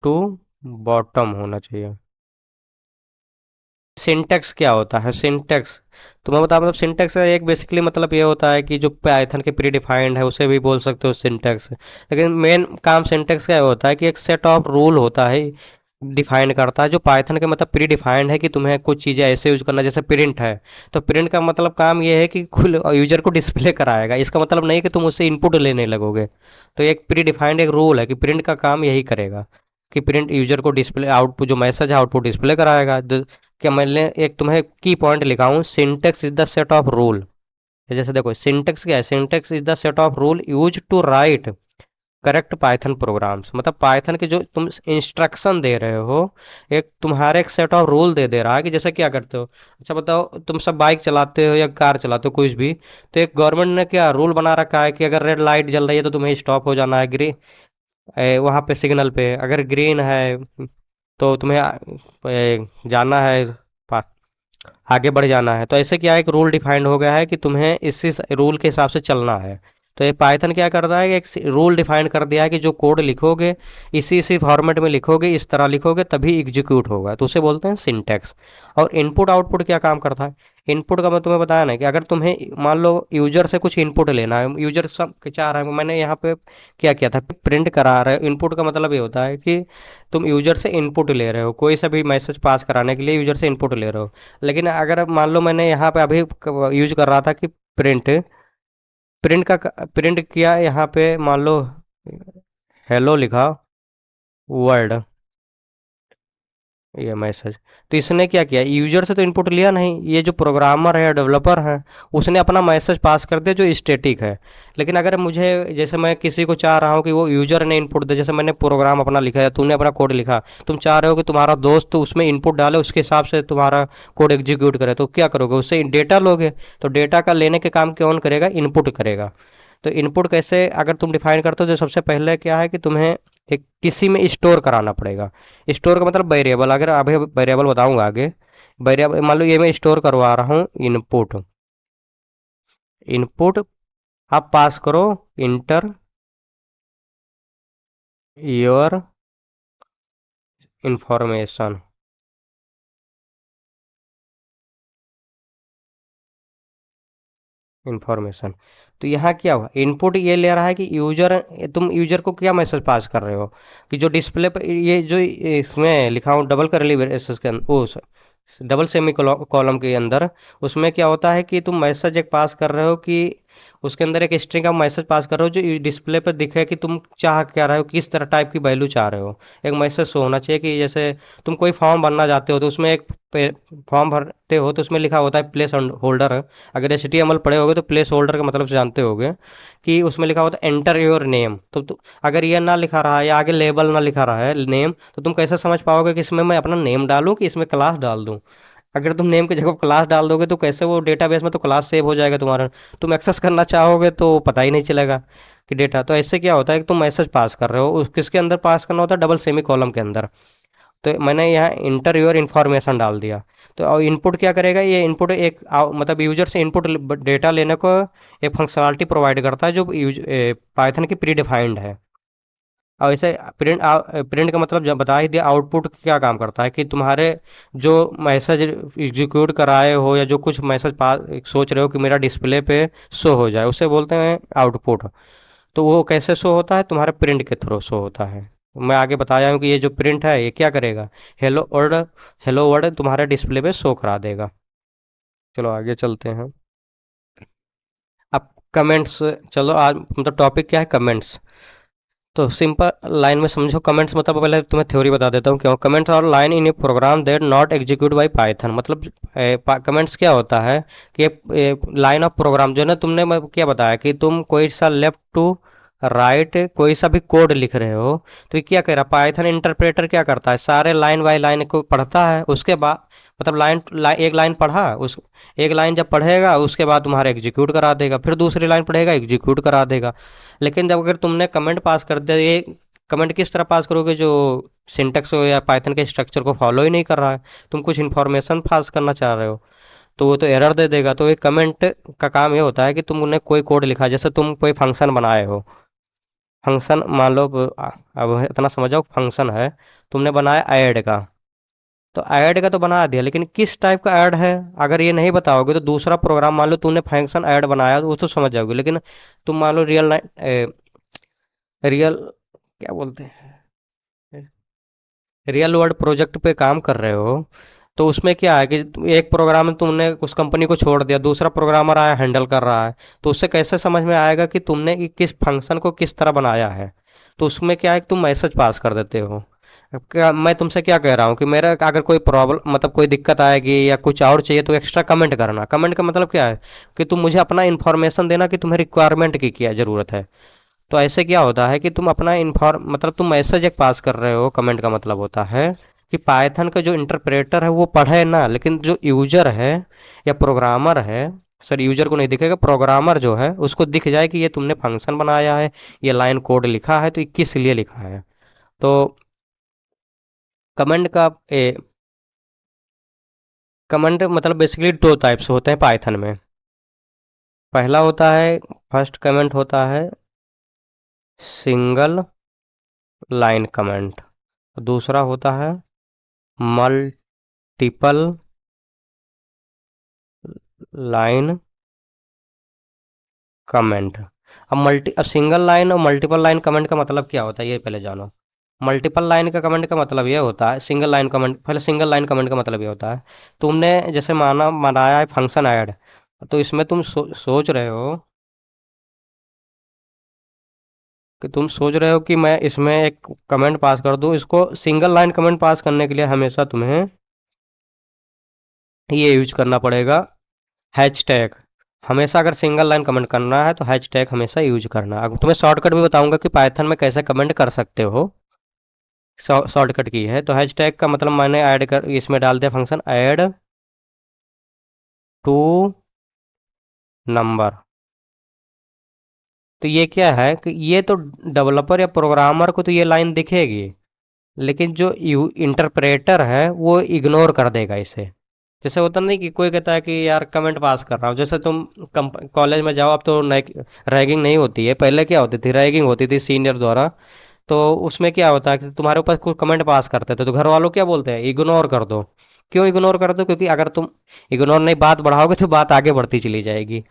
टू बॉटम होना चाहिए। सिंटेक्स क्या होता है, सिंटेक्स तुम्हें बता मतलब सिंटेक्स का एक बेसिकली मतलब ये होता है कि जो पाइथन के प्री डिफाइंड है उसे भी बोल सकते हो सिंटेक्स। लेकिन मेन काम सिंटेक्स का होता है कि एक सेट ऑफ रूल होता है, डिफाइन करता है जो पाइथन के मतलब प्री डिफाइंड है कि तुम्हें कुछ चीज़ें ऐसे यूज करना, जैसे प्रिंट है। तो प्रिंट का मतलब काम ये है कि खुद यूजर को डिस्प्ले कराएगा, इसका मतलब नहीं कि तुम उससे इनपुट लेने लगोगे। तो एक प्री डिफाइंड एक रूल है कि प्रिंट का काम यही करेगा कि प्रिंट यूजर को डिस्प्ले आउटपुट जो मैसेज है आउटपुट डिस्प्ले कराएगा। क्या मैंने एक तुम्हें की पॉइंट लिखा हूँ, syntax is the set of rule. जैसे देखो सिंटेक्स क्या है, syntax is the set of rule use to write correct Python programs, मतलब पाइथन के जो तुम इंस्ट्रक्शन दे रहे हो, एक तुम्हारे एक सेट ऑफ रूल दे दे रहा है कि जैसे क्या करते हो। अच्छा बताओ, तुम सब बाइक चलाते हो या कार चलाते हो कुछ भी, तो एक गवर्नमेंट ने क्या रूल बना रखा है कि अगर रेड लाइट जल रही है तो तुम्हें स्टॉप हो जाना है, ग्रीन वहाँ पे सिग्नल पे, अगर ग्रीन है तो तुम्हें जाना है, आगे बढ़ जाना है। तो ऐसे क्या एक रूल डिफाइंड हो गया है कि तुम्हें इसी रूल के हिसाब से चलना है। तो ये पाइथन क्या करता है कि एक रूल डिफाइन कर दिया है कि जो कोड लिखोगे इसी इसी फॉर्मेट में लिखोगे, इस तरह लिखोगे तभी एग्जीक्यूट होगा, तो उसे बोलते हैं सिंटैक्स। और इनपुट आउटपुट क्या काम करता है, इनपुट का मैं तुम्हें बताया ना कि अगर तुम्हें मान लो यूजर से कुछ इनपुट लेना है, यूजर सब चाह रहा है, मैंने यहाँ पे क्या किया था, प्रिंट करा रहे हो। इनपुट का मतलब ये होता है कि तुम यूजर से इनपुट ले रहे हो, कोई सा भी मैसेज पास कराने के लिए यूजर से इनपुट ले रहे हो। लेकिन अगर मान लो मैंने यहाँ पे अभी यूज कर रहा था कि प्रिंट, प्रिंट किया यहाँ पे, मान लो हेलो लिखा वर्ल्ड, ये मैसेज, तो इसने क्या किया, यूजर से तो इनपुट लिया नहीं, ये जो प्रोग्रामर है या डेवलपर है उसने अपना मैसेज पास कर दिया जो स्टैटिक है। लेकिन अगर मुझे, जैसे मैं किसी को चाह रहा हूँ कि वो यूजर ने इनपुट दे, जैसे मैंने प्रोग्राम अपना लिखा है, तूने अपना कोड लिखा, तुम चाह रहे हो कि तुम्हारा दोस्त उसमें इनपुट डाले, उसके हिसाब से तुम्हारा कोड एग्जीक्यूट करे, तो क्या करोगे, उससे डेटा लोगे। तो डेटा का लेने के काम कौन करेगा, इनपुट करेगा। तो इनपुट कैसे अगर तुम डिफाइन करते हो, तो सबसे पहले क्या है कि तुम्हें एक किसी में स्टोर कराना पड़ेगा। स्टोर का मतलब वेरिएबल, अगर अभी वेरिएबल बताऊंगा आगे। वेरिएबल मान लो ये मैं स्टोर करवा रहा हूँ इनपुट। इनपुट आप पास करो, इंटर योर इंफॉर्मेशन। इंफॉर्मेशन, तो यहाँ क्या हुआ, इनपुट ये ले रहा है कि यूजर, तुम यूजर को क्या मैसेज पास कर रहे हो, कि जो डिस्प्ले पर ये जो इसमें लिखा हूँ डबल करली ब्रेसेस के अंदर, ओ डबल सेमी कॉलम के अंदर, उसमें क्या होता है कि तुम मैसेज एक पास कर रहे हो कि उसके अंदर एक स्ट्रिंग का मैसेज पास कर रहे हो जो डिस्प्ले पर दिखे कि तुम चाह क्या रहे हो, किस तरह टाइप की वैल्यू चाह रहे हो। एक मैसेज शो होना चाहिए कि जैसे तुम कोई फॉर्म भरना चाहते हो, तो उसमें एक फॉर्म भरते हो तो उसमें लिखा होता है प्लेस होल्डर। अगर HTML पढ़े होगे तो प्लेस होल्डर का मतलब जानते होगे, कि उसमें लिखा होता है एंटर योर नेम। तो अगर ये ना लिखा रहा है या आगे लेबल ना लिखा रहा है नेम, तो तुम कैसे समझ पाओगे कि इसमें मैं अपना नेम डालूं कि इसमें क्लास डाल दूं। अगर तुम नेम की जगह क्लास डाल दोगे तो कैसे वो डेटाबेस में तो क्लास सेव हो जाएगा तुम्हारा, तुम एक्सेस करना चाहोगे तो पता ही नहीं चलेगा कि डेटा। तो ऐसे क्या होता है कि तुम मैसेज पास कर रहे हो, उस किसके अंदर पास करना होता है, डबल सेमी कॉलम के अंदर। तो मैंने यहाँ इंटर योर इन्फॉर्मेशन डाल दिया। तो इनपुट क्या करेगा, ये इनपुट एक मतलब यूजर से इनपुट डेटा लेने को एक फंक्शनलिटी प्रोवाइड करता है जो पाइथन की प्री डिफाइंड है। और इसे प्रिंट प्रिंट का मतलब जब बता ही दिया, आउटपुट क्या काम करता है कि तुम्हारे जो मैसेज एग्जीक्यूट कराए हो या जो कुछ मैसेज पास सोच रहे हो कि मेरा डिस्प्ले पे शो हो जाए, उसे बोलते हैं आउटपुट। तो वो कैसे शो होता है, तुम्हारे प्रिंट के थ्रू शो होता है। मैं आगे बताया हूँ कि ये जो प्रिंट है ये क्या करेगा, हेलो वर्ड, हेलो वर्ड तुम्हारे डिस्प्ले पे शो करा देगा। चलो आगे चलते हैं। अब कमेंट्स, चलो आज मतलब टॉपिक क्या है, कमेंट्स। तो सिंपल लाइन में समझो, कमेंट्स मतलब पहले तुम्हें थ्योरी बता देता हूँ क्यों। कमेंट्स और line in a program that not execute by Python, मतलब कमेंट्स क्या होता है कि लाइन ऑफ प्रोग्राम जो है ना, तुमने क्या बताया कि तुम कोई सा लेफ्ट टू राइट कोई सा भी कोड लिख रहे हो, तो ये क्या कह रहा, पाइथन इंटरप्रेटर क्या करता है, सारे लाइन बाय लाइन को पढ़ता है, उसके बाद मतलब एक लाइन पढ़ा, उस एक लाइन जब पढ़ेगा उसके बाद तुम्हारा एग्जीक्यूट करा देगा, फिर दूसरी लाइन पढ़ेगा एग्जीक्यूट करा देगा। लेकिन जब अगर तुमने कमेंट पास कर दिया, ये कमेंट किस तरह पास करोगे, जो सिंटेक्स हो या पाइथन के स्ट्रक्चर को फॉलो ही नहीं कर रहा है, तुम कुछ इन्फॉर्मेशन पास करना चाह रहे हो, तो वो तो एरर दे देगा। तो एक कमेंट का काम ये होता है कि तुमने कोई कोड लिखा, जैसे तुम कोई फंक्शन बनाए हो, फंक्शन मान लो अब इतना समझ जाओ, फंक्शन है तुमने बनाया ऐड का, तो ऐड का तो बना दिया, लेकिन किस टाइप का ऐड है अगर ये नहीं बताओगे तो दूसरा प्रोग्राम, मान लो तूने फंक्शन ऐड बनाया तो वो तो समझ जाओगे, लेकिन तुम मान लो रियल क्या बोलते हैं, रियल वर्ल्ड प्रोजेक्ट पे काम कर रहे हो, तो उसमें क्या है कि एक प्रोग्राम में तुमने उस कंपनी को छोड़ दिया, दूसरा प्रोग्रामर आया हैंडल कर रहा है, तो उससे कैसे समझ में आएगा कि तुमने किस फंक्शन को किस तरह बनाया है। तो उसमें क्या है कि तुम मैसेज पास कर देते हो। अब क्या मैं तुमसे क्या कह रहा हूँ कि मेरा अगर कोई प्रॉब्लम मतलब कोई दिक्कत आएगी या कुछ और चाहिए तो एक्स्ट्रा कमेंट करना। कमेंट का मतलब क्या है कि तुम मुझे अपना इन्फॉर्मेशन देना कि तुम्हें रिक्वायरमेंट की क्या ज़रूरत है। तो ऐसे क्या होता है कि तुम अपना इन्फॉर्म मतलब तुम मैसेज एक पास कर रहे हो, कमेंट का मतलब होता है कि पाइथन का जो इंटरप्रेटर है वो पढ़े ना, लेकिन जो यूजर है या प्रोग्रामर है, सर यूजर को नहीं दिखेगा, प्रोग्रामर जो है उसको दिख जाए कि ये तुमने फंक्शन बनाया है, ये लाइन कोड लिखा है, तो ये किस लिए लिखा है। तो कमेंट का कमेंट मतलब बेसिकली दो टाइप्स होते हैं पाइथन में। पहला होता है, फर्स्ट कमेंट होता है सिंगल लाइन कमेंट, दूसरा होता है मल्टीपल लाइन कमेंट। अब सिंगल लाइन और मल्टीपल लाइन कमेंट का मतलब क्या होता है ये पहले जानो। मल्टीपल लाइन का कमेंट का मतलब ये होता है, सिंगल लाइन कमेंट, पहले सिंगल लाइन कमेंट का मतलब ये होता है, तुमने जैसे माना बनाया है फंक्शन ऐड, तो इसमें तुम सोच रहे हो कि तुम सोच रहे हो कि मैं इसमें एक कमेंट पास कर दूं, इसको सिंगल लाइन कमेंट पास करने के लिए हमेशा तुम्हें ये यूज करना पड़ेगा, हैच टैग। हमेशा अगर सिंगल लाइन कमेंट करना है तो हैच टैग हमेशा यूज करना। अब तुम्हें शॉर्टकट भी बताऊंगा कि पाइथन में कैसे कमेंट कर सकते हो। शॉर्टकट की है तो हैच टैग का मतलब मैंने ऐड कर इसमें डाल दिया फंक्शन ऐड टू नंबर। तो ये क्या है कि ये तो डेवलपर या प्रोग्रामर को तो ये लाइन दिखेगी, लेकिन जो यू इंटरप्रेटर है वो इग्नोर कर देगा इसे। जैसे होता नहीं कि कोई कहता है कि यार कमेंट पास कर रहा हूँ, जैसे तुम कॉलेज में जाओ, अब तो रैगिंग नहीं होती है, पहले क्या होती थी, रैगिंग होती थी सीनियर द्वारा। तो उसमें क्या होता है कि तुम्हारे ऊपर कुछ कमेंट पास करते थे तो घर वालों क्या बोलते हैं, इग्नोर कर दो। क्यों इग्नोर कर दो? क्योंकि अगर तुम इग्नोर नहीं बात बढ़ाओगे तो बात आगे बढ़ती चली जाएगी।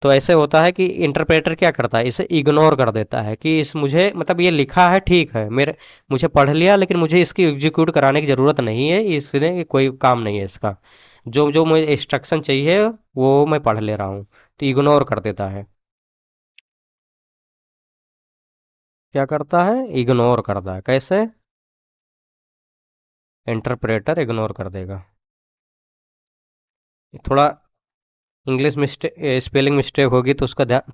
तो ऐसे होता है कि इंटरप्रेटर क्या करता है, इसे इग्नोर कर देता है कि इस मुझे मतलब ये लिखा है ठीक है, मेरे मुझे पढ़ लिया, लेकिन मुझे इसकी एग्जीक्यूट कराने की ज़रूरत नहीं है, इसने कोई काम नहीं है इसका। जो जो मुझे इंस्ट्रक्शन चाहिए वो मैं पढ़ ले रहा हूँ, तो इग्नोर कर देता है। क्या करता है? इग्नोर करता है। कैसे? इंटरप्रेटर इग्नोर कर देगा। थोड़ा इंग्लिश मिस्टेक, स्पेलिंग मिस्टेक होगी तो उसका ध्यान,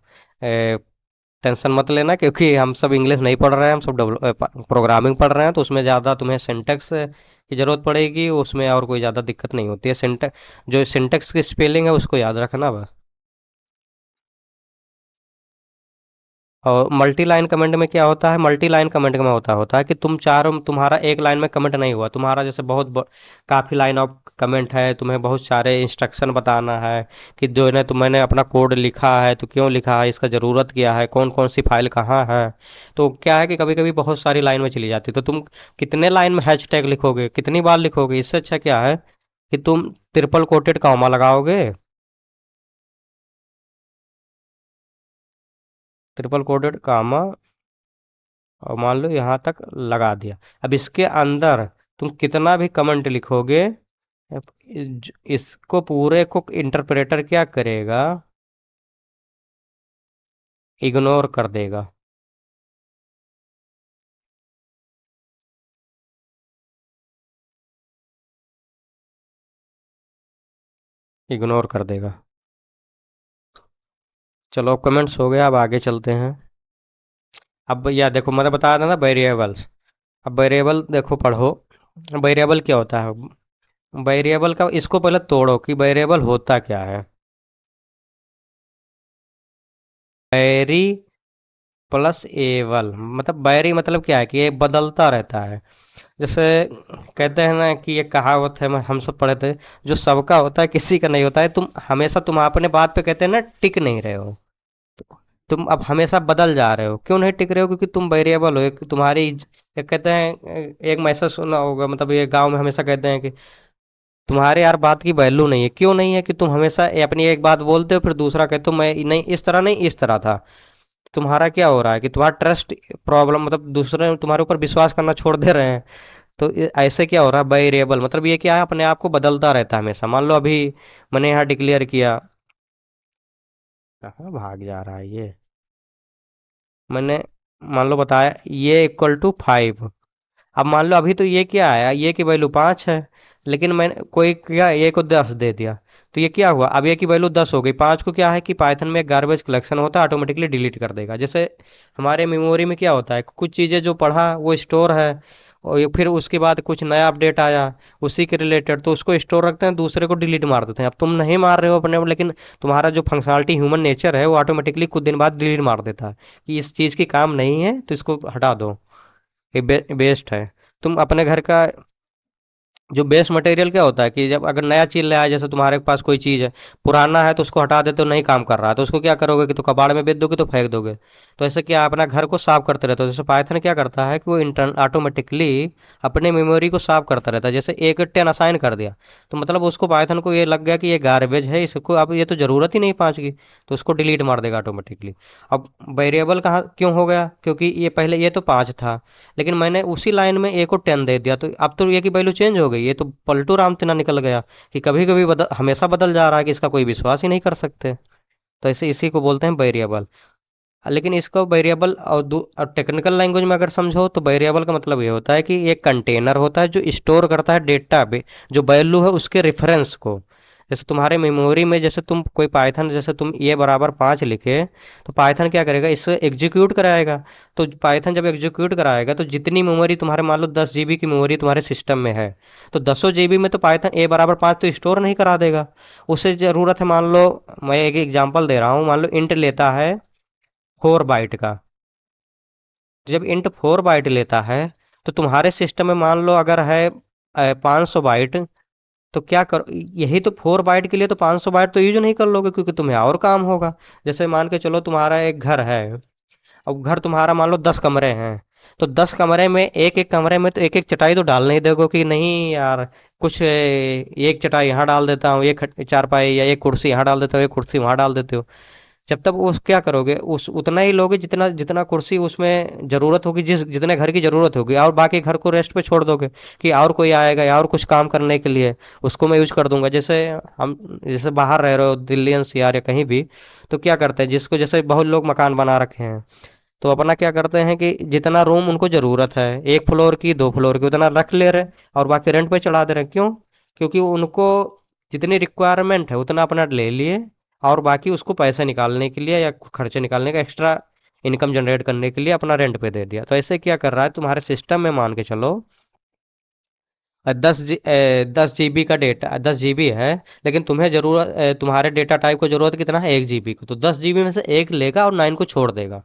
टेंशन मत लेना, क्योंकि हम सब इंग्लिश नहीं पढ़ रहे हैं, हम सब प्रोग्रामिंग पढ़ रहे हैं, तो उसमें ज़्यादा तुम्हें सिंटेक्स की ज़रूरत पड़ेगी, उसमें और कोई ज़्यादा दिक्कत नहीं होती है। सिंटेक्स, जो सिंटेक्स की स्पेलिंग है उसको याद रखना बस। और मल्टी लाइन कमेंट में क्या होता है, मल्टी लाइन कमेंट में होता होता है कि तुम चारों, तुम्हारा एक लाइन में कमेंट नहीं हुआ, तुम्हारा जैसे काफ़ी लाइन ऑफ कमेंट है, तुम्हें बहुत सारे इंस्ट्रक्शन बताना है कि जो है तो मैंने अपना कोड लिखा है तो क्यों लिखा है, इसका ज़रूरत क्या है, कौन कौन सी फाइल कहाँ है। तो क्या है कि कभी कभी बहुत सारी लाइन में चली जाती है, तो तुम कितने लाइन में हैश टैग लिखोगे, कितनी बार लिखोगे? इससे अच्छा क्या है कि तुम ट्रिपल कोटेड कॉमा लगाओगे। ट्रिपल कोटेड कॉमा, और मान लो यहाँ तक लगा दिया। अब इसके अंदर तुम कितना भी कमेंट लिखोगे, इसको पूरे को इंटरप्रेटर क्या करेगा, इग्नोर कर देगा। इग्नोर कर देगा। चलो अब कमेंट्स हो गया, अब आगे चलते हैं। अब यह देखो, मैंने बताया था ना वेरिएबल्स। अब वेरिएबल देखो, पढ़ो। वेरिएबल क्या होता है? वेरिएबल का इसको पहले तोड़ो कि वेरिएबल होता क्या है। वेरी प्लस एबल मतलब, बैरी मतलब क्या है कि ये बदलता रहता है। जैसे कहते हैं ना कि ये कहावत है, हम सब पढ़े थे, जो सबका होता है किसी का नहीं होता है। तुम हमेशा, तुम अपने बात पे कहते हैं ना, टिक नहीं रहे हो। तुम अब हमेशा बदल जा रहे हो, क्यों नहीं टिक रहे हो? क्योंकि तुम वेरिएबल हो, एक तुम्हारी एक कहते हैं, एक मैसेज सुना होगा, मतलब ये गांव में हमेशा कहते हैं कि तुम्हारे यार बात की वैल्यू नहीं है। क्यों नहीं है? कि तुम हमेशा अपनी एक बात बोलते हो, फिर दूसरा कहते हो मैं नहीं, इस तरह नहीं, इस तरह था। तुम्हारा क्या हो रहा है कि तुम्हारा ट्रस्ट प्रॉब्लम, मतलब दूसरे तुम्हारे ऊपर विश्वास करना छोड़ दे रहे हैं। तो ऐसे क्या हो रहा है, वेरिएबल मतलब ये क्या है, अपने आप को बदलता रहता है हमेशा। मान लो अभी मैंने यहाँ डिक्लेयर किया, कहाँ भाग जा रहा है ये, मैंने मान लो बताया ये इक्वल टू 5। अब मान लो अभी तो ये क्या आया, ये की वैल्यू 5 है, लेकिन मैंने कोई क्या ये को 10 दे दिया, तो ये क्या हुआ, अब ये की वैल्यू 10 हो गई। 5 को क्या है कि पाइथन में एक गार्बेज कलेक्शन होता है, ऑटोमेटिकली डिलीट कर देगा। जैसे हमारे मेमोरी में क्या होता है, कुछ चीज़ें जो पढ़ा वो स्टोर है, और ये फिर उसके बाद कुछ नया अपडेट आया उसी के रिलेटेड, तो उसको स्टोर रखते हैं, दूसरे को डिलीट मार देते हैं। अब तुम नहीं मार रहे हो अपने, लेकिन तुम्हारा जो फंक्शनलिटी ह्यूमन नेचर है वो ऑटोमेटिकली कुछ दिन बाद डिलीट मार देता है कि इस चीज़ की काम नहीं है, तो इसको हटा दो। ये बेस्ट है। तुम अपने घर का जो बेस्ट मटेरियल क्या होता है कि जब अगर नया चीज ले आया, जैसे तुम्हारे पास कोई चीज है, पुराना है तो उसको हटा देते हो, नहीं काम कर रहा है, तो उसको क्या करोगे कि तो कबाड़ में बेच दोगे, तो फेंक दोगे। तो ऐसे क्या अपना घर को साफ करते रहते हो। जैसे पाइथन क्या करता है कि वो इंटर ऑटोमेटिकली अपने मेमोरी को साफ करता रहता है। जैसे एक 10 असाइन कर दिया, तो मतलब उसको पाइथन को ये लग गया कि ये गार्बेज है, इसको अब ये तो जरूरत ही नहीं 5 की, तो उसको डिलीट मार देगा ऑटोमेटिकली। अब वेरिएबल कहाँ क्यों हो गया, क्योंकि ये पहले ये तो 5 था, लेकिन मैंने उसी लाइन में ए को 10 दे दिया, तो अब तो ये की वैल्यू चेंज हो गई। ये तो पलटू राम तिना निकल गया कि कभी कभी हमेशा बदल जा रहा है, कि इसका कोई विश्वास ही नहीं कर सकते। तो ऐसे इसी को बोलते हैं वेरिएबल। लेकिन इसको वेरिएबल और टेक्निकल लैंग्वेज में अगर समझो तो वेरिएबल का मतलब ये होता है कि एक कंटेनर होता है जो स्टोर करता है डेटा पे, जो वैल्यू है उसके रेफरेंस को। जैसे तुम्हारे मेमोरी में, जैसे तुम कोई पाइथन, जैसे तुम ए बराबर 5 लिखे, तो पाइथन क्या करेगा, इससे एग्जीक्यूट कराएगा। तो पाइथन जब एग्जीक्यूट कराएगा तो जितनी मेमोरी तुम्हारे, मान लो 10 GB की मेमोरी तुम्हारे सिस्टम में है, तो 10 GB में तो पाइथन ए बराबर 5 तो स्टोर नहीं करा देगा। उसे ज़रूरत है, मान लो मैं एक एग्जांपल दे रहा हूँ, मान लो इंट लेता है 4 बाइट का। जब इंट 4 बाइट लेता है, तो तुम्हारे सिस्टम में मान लो अगर है 500 बाइट, तो क्या कर, यही तो 4 बाइट के लिए तो 500 बाइट तो यूज नहीं कर लोगे, क्योंकि तुम्हें और काम होगा। जैसे मान के चलो तुम्हारा एक घर है, अब घर तुम्हारा मान लो 10 कमरे हैं, तो 10 कमरे में एक एक कमरे में तो एक एक चटाई तो डाल नहीं दोगे कि नहीं यार, कुछ एक चटाई यहाँ डाल देता हूँ, एक चारपाई या एक कुर्सी यहाँ डाल देता हूँ, एक कुर्सी वहाँ डाल देते हो। जब तक उस क्या करोगे, उस उतना ही लोगे जितना जितना कुर्सी उसमें जरूरत होगी, जिस जितने घर की जरूरत होगी, और बाकी घर को रेस्ट पे छोड़ दोगे कि और कोई आएगा या और कुछ काम करने के लिए उसको मैं यूज कर दूंगा। जैसे हम, जैसे बाहर रह रहे हो दिल्ली एनसीआर या कहीं भी, तो क्या करते हैं, जिसको जैसे बहुत लोग मकान बना रखे हैं, तो अपना क्या करते हैं कि जितना रूम उनको जरूरत है, 1 फ्लोर की 2 फ्लोर की, उतना रख ले रहे और बाकी रेंट पे चढ़ा दे रहे। क्यों? क्योंकि उनको जितनी रिक्वायरमेंट है उतना अपना ले लिए, और बाकी उसको पैसे निकालने के लिए या खर्चे निकालने का एक्स्ट्रा इनकम जनरेट करने के लिए अपना रेंट पे दे दिया। तो ऐसे क्या कर रहा है, तुम्हारे सिस्टम में मान के चलो 10 GB का डेटा, 10 GB है, लेकिन तुम्हें जरूरत, तुम्हारे डेटा टाइप को जरूरत कितना है, 1 GB को, तो 10 GB में से एक लेगा और 9 को छोड़ देगा।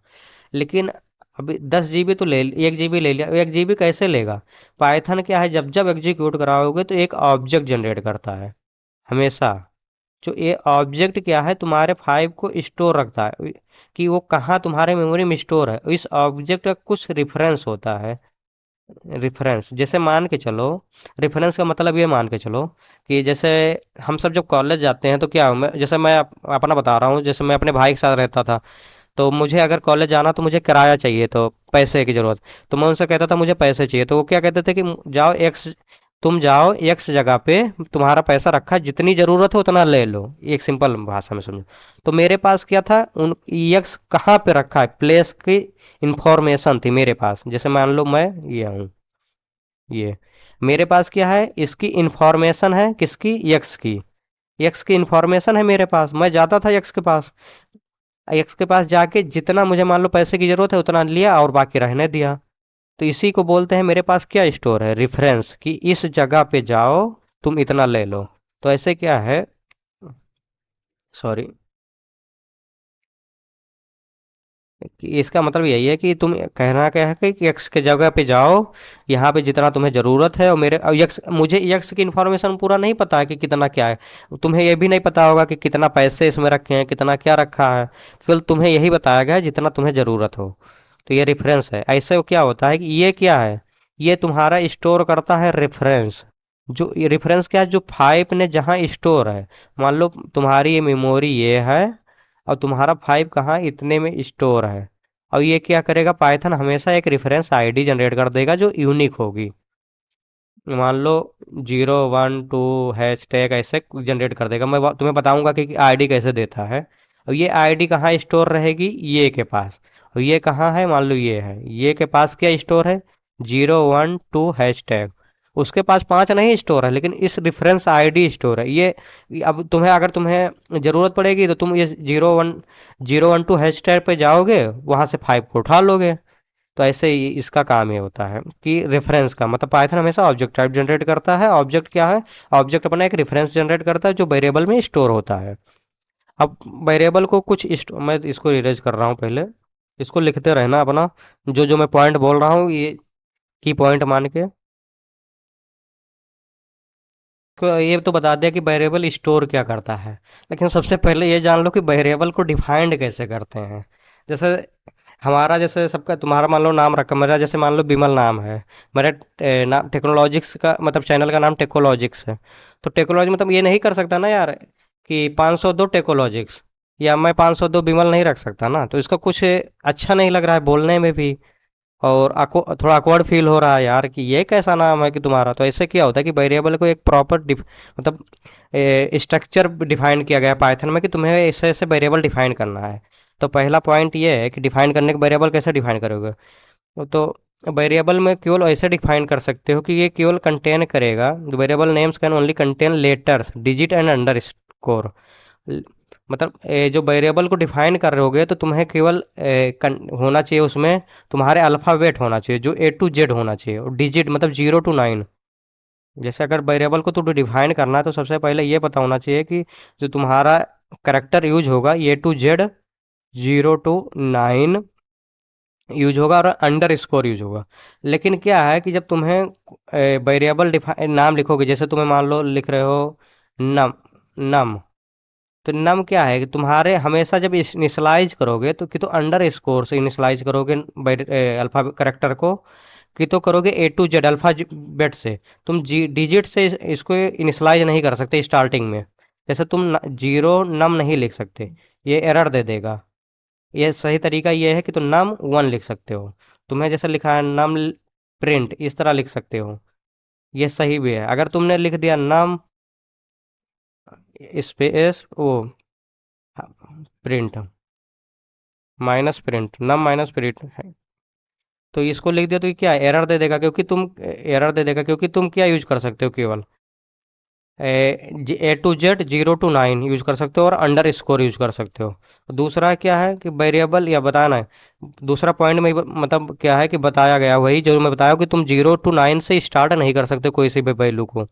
लेकिन अभी 10 GB तो ले, 1 GB ले लिया, 1 GB कैसे लेगा? पाइथन क्या है, जब जब एग्जीक्यूट कराओगे तो एक ऑब्जेक्ट जनरेट करता है हमेशा। जो ये ऑब्जेक्ट क्या है, तुम्हारे फाइव को स्टोर रखता है कि वो कहाँ तुम्हारे मेमोरी में स्टोर है, इस ऑब्जेक्ट का कुछ रेफरेंस होता है। रेफरेंस जैसे मान के चलो, रेफरेंस का मतलब ये मान के चलो कि जैसे हम सब जब कॉलेज जाते हैं तो क्या, जैसे मैं अपना बता रहा हूँ, जैसे मैं अपने भाई के साथ रहता था, तो मुझे अगर कॉलेज जाना तो मुझे किराया चाहिए, तो पैसे की ज़रूरत, तो मैं उनसे कहता था मुझे पैसे चाहिए, तो वो क्या कहते थे कि जाओ एक्स, तुम जाओ एक्स जगह पे, तुम्हारा पैसा रखा है, जितनी ज़रूरत है उतना ले लो, एक सिंपल भाषा में समझो। तो मेरे पास क्या था, उन एक्स कहाँ पे रखा है, प्लेस की इंफॉर्मेशन थी मेरे पास। जैसे मान लो मैं ये हूँ, ये मेरे पास क्या है, इसकी इंफॉर्मेशन है, किसकी, यक्स की। यक्स की इंफॉर्मेशन है मेरे पास, मैं जाता था यक्स के पास, एक्स के पास जाके जितना मुझे मान लो पैसे की जरूरत है उतना लिया और बाकी रहने दिया। तो इसी को बोलते हैं मेरे पास क्या स्टोर है, रेफरेंस, कि इस जगह पे जाओ, तुम इतना ले लो। तो ऐसे क्या है, सॉरी, कि इसका मतलब यही है कि तुम कहना क्या है कि यक्स के जगह पे जाओ, यहाँ पे जितना तुम्हें ज़रूरत है, और मेरे, और यक्स, मुझे यक्स की इन्फॉर्मेशन पूरा नहीं पता है कि कितना क्या है, तुम्हें ये भी नहीं पता होगा कि कितना पैसे इसमें रखे हैं, कितना क्या रखा है, केवल तुम्हें यही बताया गया है जितना तुम्हें ज़रूरत हो। तो ये रेफरेंस है। ऐसे वो क्या होता है कि ये क्या है, ये तुम्हारा स्टोर करता है रेफरेंस। जो ये रेफरेंस क्या है, जो फाइव ने जहाँ स्टोर है, मान लो तुम्हारी ये मेमोरी ये है, और तुम्हारा फाइव कहाँ इतने में स्टोर है, और ये क्या करेगा, पाइथन हमेशा एक रेफरेंस आईडी जनरेट कर देगा जो यूनिक होगी। मान लो 0 1 2 हैश टैग ऐसे जनरेट कर देगा। मैं तुम्हें बताऊंगा कि आईडी कैसे देता है। और ये आईडी कहाँ स्टोर रहेगी, ये के पास। और ये कहाँ है, मान लो ये है, ये के पास क्या स्टोर है, 0 1 2 हैश टैग। उसके पास 5 नहीं स्टोर है, लेकिन इस रेफरेंस आईडी स्टोर है ये। अब तुम्हें, अगर तुम्हें जरूरत पड़ेगी तो तुम ये 0 1 0 1 2 हैश टैग पे जाओगे, वहां से 5 को उठा लोगे। तो ऐसे ही इसका काम ये होता है कि रेफरेंस का मतलब, पाइथन हमेशा ऑब्जेक्ट टाइप जनरेट करता है। ऑब्जेक्ट क्या है, ऑब्जेक्ट अपना एक रेफरेंस जनरेट करता है जो वेरिएबल में स्टोर होता है। अब वेरिएबल को कुछ मैं इसको इरेज कर रहा हूँ पहले, इसको लिखते रहना अपना, जो जो मैं पॉइंट बोल रहा हूँ ये की पॉइंट मान के। ये तो बता दिया कि वेरिएबल स्टोर क्या करता है, लेकिन सबसे पहले ये जान लो कि वेरिएबल को डिफाइंड कैसे करते हैं। जैसे हमारा, जैसे सबका, तुम्हारा मान लो नाम रखा, मेरा जैसे मान लो विमल नाम है, मेरा नाम टेक्नोलॉजिक्स का मतलब चैनल का नाम टेक्नोलॉजिक्स है। तो टेक्नोलॉजी मतलब ये नहीं कर सकता ना यार कि 502 टेक्नोलॉजिक्स, या मैं 502 विमल नहीं रख सकता ना, तो इसका कुछ अच्छा नहीं लग रहा है बोलने में भी, और थोड़ा अकवर्ड फील हो रहा है यार कि ये कैसा नाम है कि तुम्हारा। तो ऐसे क्या होता है कि वेरिएबल को एक प्रॉपर मतलब स्ट्रक्चर डिफाइन किया गया है पाइथन में कि तुम्हें ऐसे ऐसे वेरिएबल डिफाइन करना है। तो पहला पॉइंट ये है कि डिफाइन करने के वेरिएबल कैसे डिफाइन करोगे। तो वेरिएबल में केवल ऐसे डिफाइन कर सकते हो कि ये केवल कंटेन करेगा, variable names can only contain letters digit and under score. मतलब जो वेरिएबल को डिफाइन कर रहे होगे तो तुम्हें केवल होना चाहिए उसमें, तुम्हारे अल्फ़ाबेट होना चाहिए जो A to Z होना चाहिए, और डिजिट मतलब 0 to 9। जैसे अगर वेरिएबल को तो डिफाइन करना है तो सबसे पहले ये पता होना चाहिए कि जो तुम्हारा करेक्टर यूज होगा A to Z 0 to 9 use होगा और अंडर स्कोर यूज होगा। लेकिन क्या है कि जब तुम्हें वेरिएबल डिफाइन नाम लिखोगे, जैसे तुम्हें मान लो लिख रहे हो नम नम, तो नम क्या है कि तुम्हारे हमेशा जब इनिशलाइज करोगे तो अंडर स्कोर से इनिशलाइज करोगे अल्फा करेक्टर को, कि तो करोगे A to Z अल्फ़ाबेट से। तुम जी डिजिट से इसको इनिशलाइज नहीं कर सकते स्टार्टिंग में। जैसे तुम जीरो नम नहीं लिख सकते, ये एरर दे देगा। ये सही तरीका ये है कि तुम num1 लिख सकते हो। तुम्हें जैसे लिखा है नम प्रिंट, इस तरह लिख सकते हो, ये सही भी है। अगर तुमने लिख दिया नम स्पेस वो प्रिंट माइनस प्रिंट, नम माइनस प्रिंट है, तो इसको लिख दिया तो ये क्या एरर दे देगा, क्योंकि तुम एरर दे देगा क्योंकि तुम क्या यूज कर सकते हो केवल A to Z 0 to 9 use कर सकते हो और अंडर स्कोर यूज कर सकते हो। दूसरा क्या है कि वेरिएबल या बताना है, दूसरा पॉइंट में मतलब क्या है कि बताया गया वही जो मैं बताया कि तुम 0 to 9 से स्टार्ट नहीं कर सकते कोई सी भी वैल्यू को।